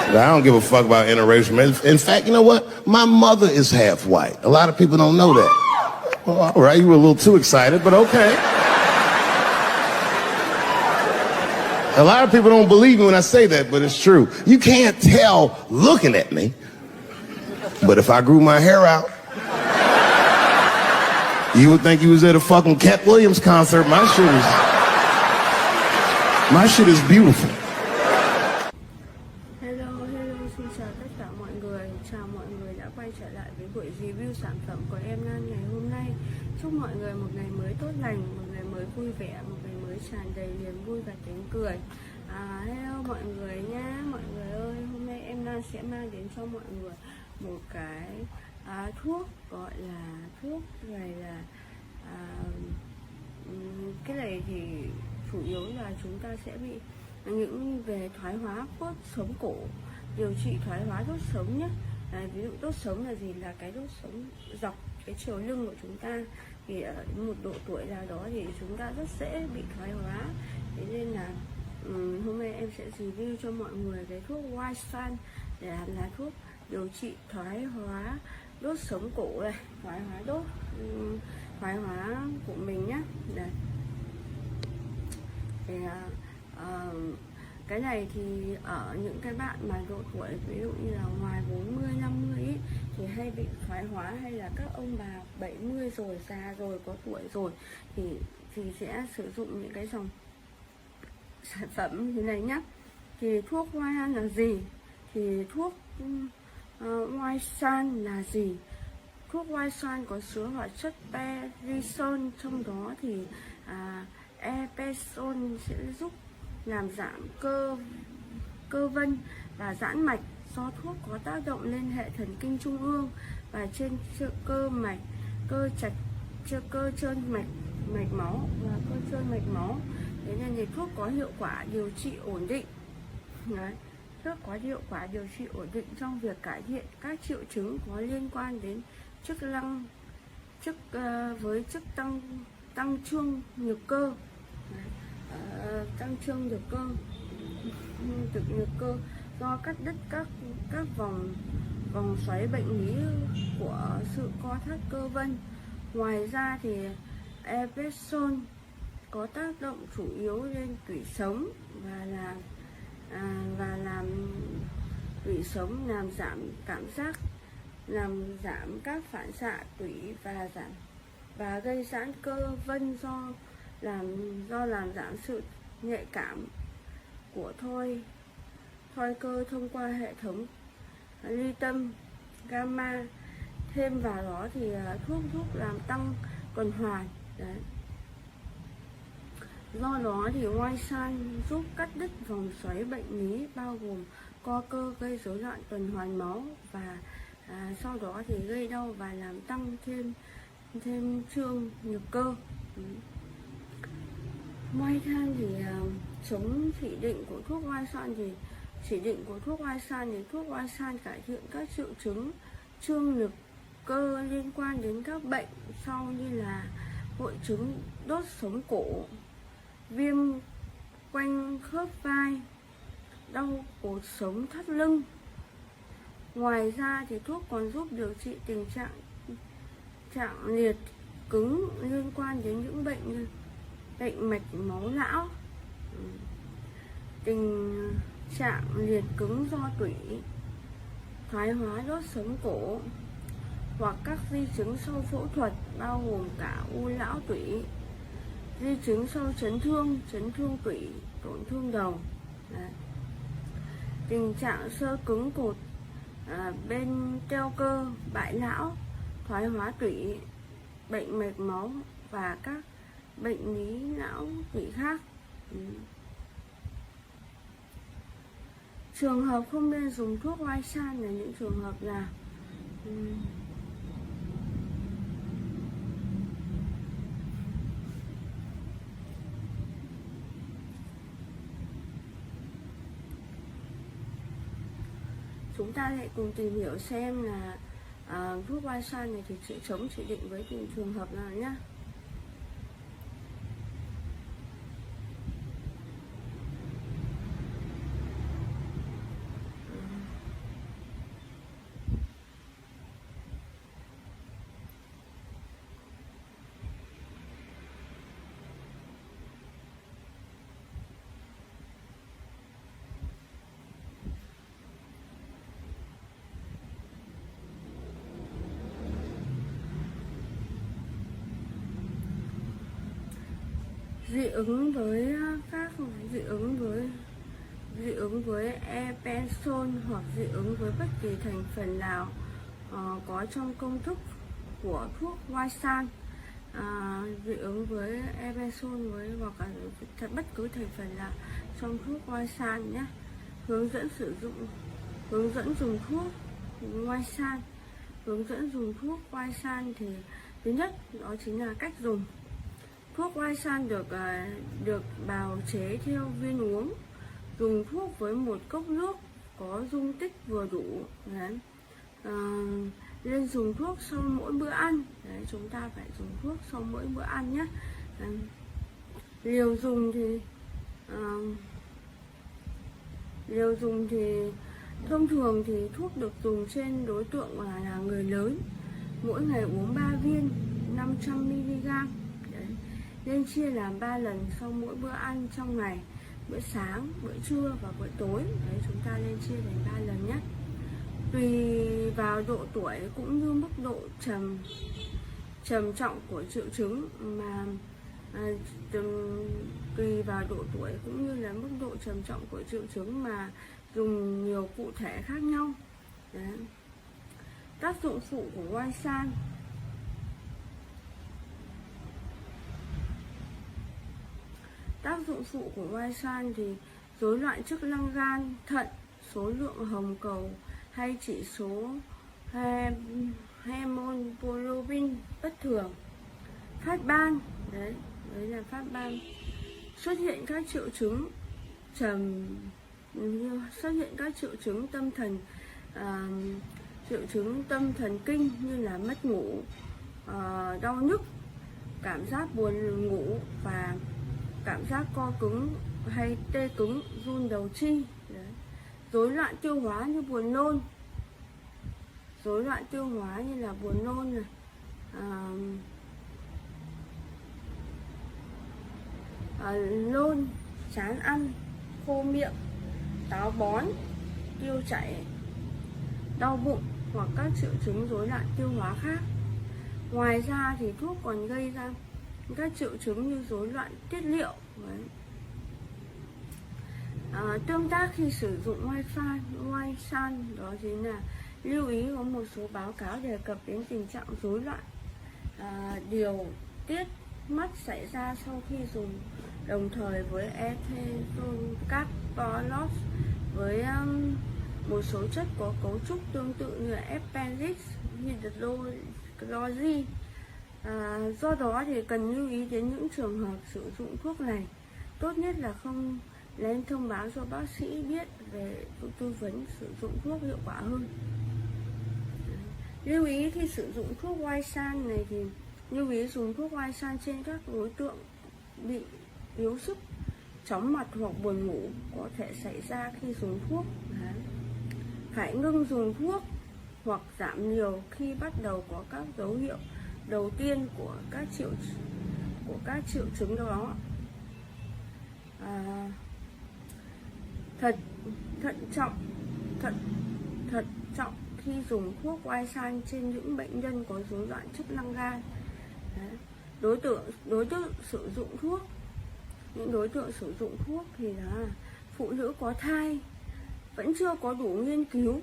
A: But I don't give a fuck about interracial marriage. In fact, you know what? My mother is half white. A lot of people don't know that. Well, all right, you were a little too excited, but okay. A lot of people don't believe me when I say that, but it's true. You can't tell looking at me, but if I grew my hair out, you would think you was at a fucking Cat Williams concert. My shit is beautiful.
E: Hello, xin chào tất cả mọi người. Chào mọi người đã quay trở lại với buổi review sản phẩm của em Lan ngày hôm nay. Chúc mọi người một ngày mới tốt lành, một ngày mới vui vẻ, một ngày mới tràn đầy niềm vui và tiếng cười. Hello mọi người nhá, mọi người ơi, hôm nay em Lan sẽ mang đến cho mọi người một cái thuốc gọi là thuốc này là cái này thì chủ yếu là chúng ta sẽ bị những về thoái hóa đốt sống cổ, điều trị thoái hóa đốt sống nhé. Ví dụ đốt sống là gì, là cái đốt sống dọc cái chiều lưng của chúng ta, thì ở một độ tuổi nào đó thì chúng ta rất dễ bị thoái hóa. Thế nên là hôm nay em sẽ review cho mọi người cái thuốc White Sun để là thuốc điều trị thoái hóa đốt sống cổ này, thoái hóa của mình nhá. Đây. Thì, cái này thì ở những cái bạn mà độ tuổi ví dụ như là ngoài 40, 50 ý, thì hay bị thoái hóa, hay là các ông bà 70 rồi, già rồi, có tuổi rồi thì sẽ sử dụng những cái dòng sản phẩm như thế này nhá. Thì thuốc White Sun là gì? Thì thuốc White Sun là gì? Thuốc White Sun có chứa hoạt chất perisol, trong đó thì eperisol sẽ giúp làm giảm cơ vân và giãn mạch. Do thuốc có tác động lên hệ thần kinh trung ương và trên cơ mạch, cơ trơn mạch máu và cơ trơn mạch máu. Thế nên thì thuốc có hiệu quả điều trị ổn định. Đấy. Thuốc có hiệu quả điều trị ổn định trong việc cải thiện các triệu chứng có liên quan đến chức năng với chức tăng trương nhược cơ. Tăng trương nhược cơ do cắt đứt các vòng xoáy bệnh lý của sự co thắt cơ vân. Ngoài ra thì eperisol có tác động chủ yếu lên tủy sống và làm tủy sống, làm giảm cảm giác, làm giảm các phản xạ tủy và gây giãn cơ vân do làm giảm sự nhạy cảm của thoi cơ thông qua hệ thống ly tâm gamma. Thêm vào đó thì thuốc giúp làm tăng tuần hoàn. Đấy. Do đó thì White Sun giúp cắt đứt vòng xoáy bệnh lý bao gồm co cơ, gây rối loạn tuần hoàn máu và sau đó thì gây đau và làm tăng thêm trương nhược cơ. White Sun thì chống chỉ định của thuốc White Sun thì thuốc White Sun cải thiện các triệu chứng trương nhược cơ liên quan đến các bệnh sau như là hội chứng đốt sống cổ, viêm quanh khớp vai, đau cột sống thắt lưng. Ngoài ra thì thuốc còn giúp điều trị tình trạng liệt cứng liên quan đến những bệnh mạch máu não, tình trạng liệt cứng do tủy, thoái hóa đốt sống cổ hoặc các di chứng sau phẫu thuật bao gồm cả u não tủy, di chứng sau chấn thương tủy, tổn thương đầu. Đấy. Tình trạng xơ cứng cột bên teo cơ, bại não, thoái hóa tủy, bệnh mạch máu và các bệnh lý não tủy khác. Trường hợp không nên dùng thuốc White Sun là những trường hợp là chúng ta hãy cùng tìm hiểu xem là thuốc White Sun này thì sẽ chống chỉ định với từng trường hợp nào nhé. Dị ứng với eperisol hoặc dị ứng với bất kỳ thành phần nào có trong công thức của thuốc White Sun. Dị ứng với eperisol hoặc là bất cứ thành phần nào trong thuốc White Sun nhé. Hướng dẫn dùng thuốc White Sun. Hướng dẫn dùng thuốc White Sun thì thứ nhất đó chính là cách dùng. Thuốc White Sun được bào chế theo viên uống. Dùng thuốc với một cốc nước có dung tích vừa đủ. Đấy. Nên dùng thuốc sau mỗi bữa ăn. Đấy, chúng ta phải dùng thuốc sau mỗi bữa ăn nhé. Liều dùng thì thông thường thì thuốc được dùng trên đối tượng là người lớn. Mỗi ngày uống 3 viên 500mg. Nên chia làm 3 lần sau mỗi bữa ăn trong ngày, bữa sáng, bữa trưa và bữa tối. Đấy, chúng ta nên chia thành 3 lần nhé. Tùy vào độ tuổi cũng như mức độ trầm trọng của triệu chứng mà tùy vào độ tuổi cũng như là mức độ trầm trọng của triệu chứng mà dùng nhiều cụ thể khác nhau. Đấy. Tác dụng phụ của oai san. Tác dụng phụ của oai san thì rối loạn chức năng gan, thận, số lượng hồng cầu hay chỉ số hemoglobin bất thường, phát ban, đấy là phát ban, xuất hiện các triệu chứng xuất hiện các triệu chứng tâm thần, triệu chứng tâm thần kinh như là mất ngủ, đau nhức, cảm giác buồn ngủ và cảm giác co cứng hay tê cứng, run đầu chi. Rối loạn tiêu hóa như buồn nôn, rối loạn tiêu hóa như là buồn nôn này, nôn, chán ăn, khô miệng, táo bón, tiêu chảy, đau bụng hoặc các triệu chứng rối loạn tiêu hóa khác. Ngoài ra thì thuốc còn gây ra các triệu chứng như rối loạn tiết niệu. Tương tác khi sử dụng oai san đó chính là lưu ý có một số báo cáo đề cập đến tình trạng rối loạn điều tiết mắt xảy ra sau khi dùng đồng thời với ethylene carbonate với một số chất có cấu trúc tương tự như appendix hydroxy. Do đó thì cần lưu ý đến những trường hợp sử dụng thuốc này. Tốt nhất là không nên thông báo cho bác sĩ biết về tư vấn sử dụng thuốc hiệu quả hơn. Lưu ý khi sử dụng thuốc oai san này thì lưu ý dùng thuốc oai san trên các đối tượng bị yếu sức, chóng mặt hoặc buồn ngủ có thể xảy ra khi dùng thuốc. Phải ngưng dùng thuốc hoặc giảm liều khi bắt đầu có các dấu hiệu đầu tiên của các triệu chứng đó. Thận trọng khi dùng thuốc oai san trên những bệnh nhân có rối loạn chức năng gan. Đối tượng sử dụng thuốc, những đối tượng sử dụng thuốc thì là phụ nữ có thai, vẫn chưa có đủ nghiên cứu.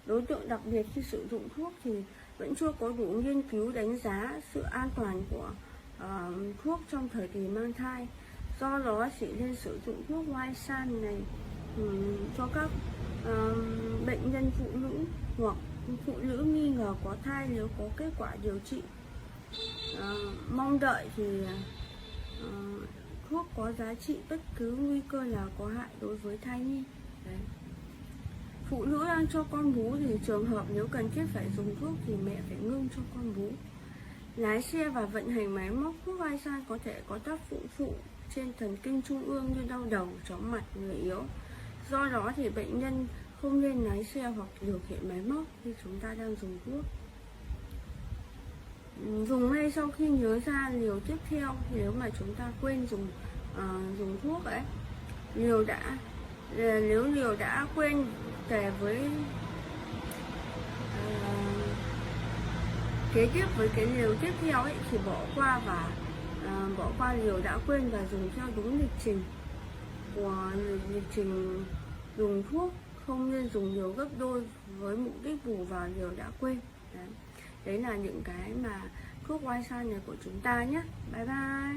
E: Đối tượng đặc biệt khi sử dụng thuốc thì vẫn chưa có đủ nghiên cứu đánh giá sự an toàn của thuốc trong thời kỳ mang thai. Do đó chỉ nên sử dụng thuốc oai san này cho các bệnh nhân phụ nữ hoặc phụ nữ nghi ngờ có thai nếu có kết quả điều trị mong đợi thì thuốc có giá trị bất cứ nguy cơ nào có hại đối với thai nhi. Đấy. Phụ nữ đang cho con bú thì trường hợp nếu cần thiết phải dùng thuốc thì mẹ phải ngưng cho con bú. Lái xe và vận hành máy móc, thuốc oai san có thể có tác dụng phụ trên thần kinh trung ương như đau đầu, chóng mặt, người yếu. Do đó thì bệnh nhân không nên lái xe hoặc điều khiển máy móc khi chúng ta đang dùng thuốc. Dùng ngay sau khi nhớ ra liều tiếp theo, nếu mà chúng ta quên dùng thuốc ấy, nếu liều đã quên kể với kế tiếp với cái liều tiếp theo ấy thì bỏ qua liều đã quên và dùng theo đúng lịch trình dùng thuốc, không nên dùng liều gấp đôi với mục đích bù vào liều đã quên. Đấy là những cái mà thuốc oai san này của chúng ta nhé. Bye bye.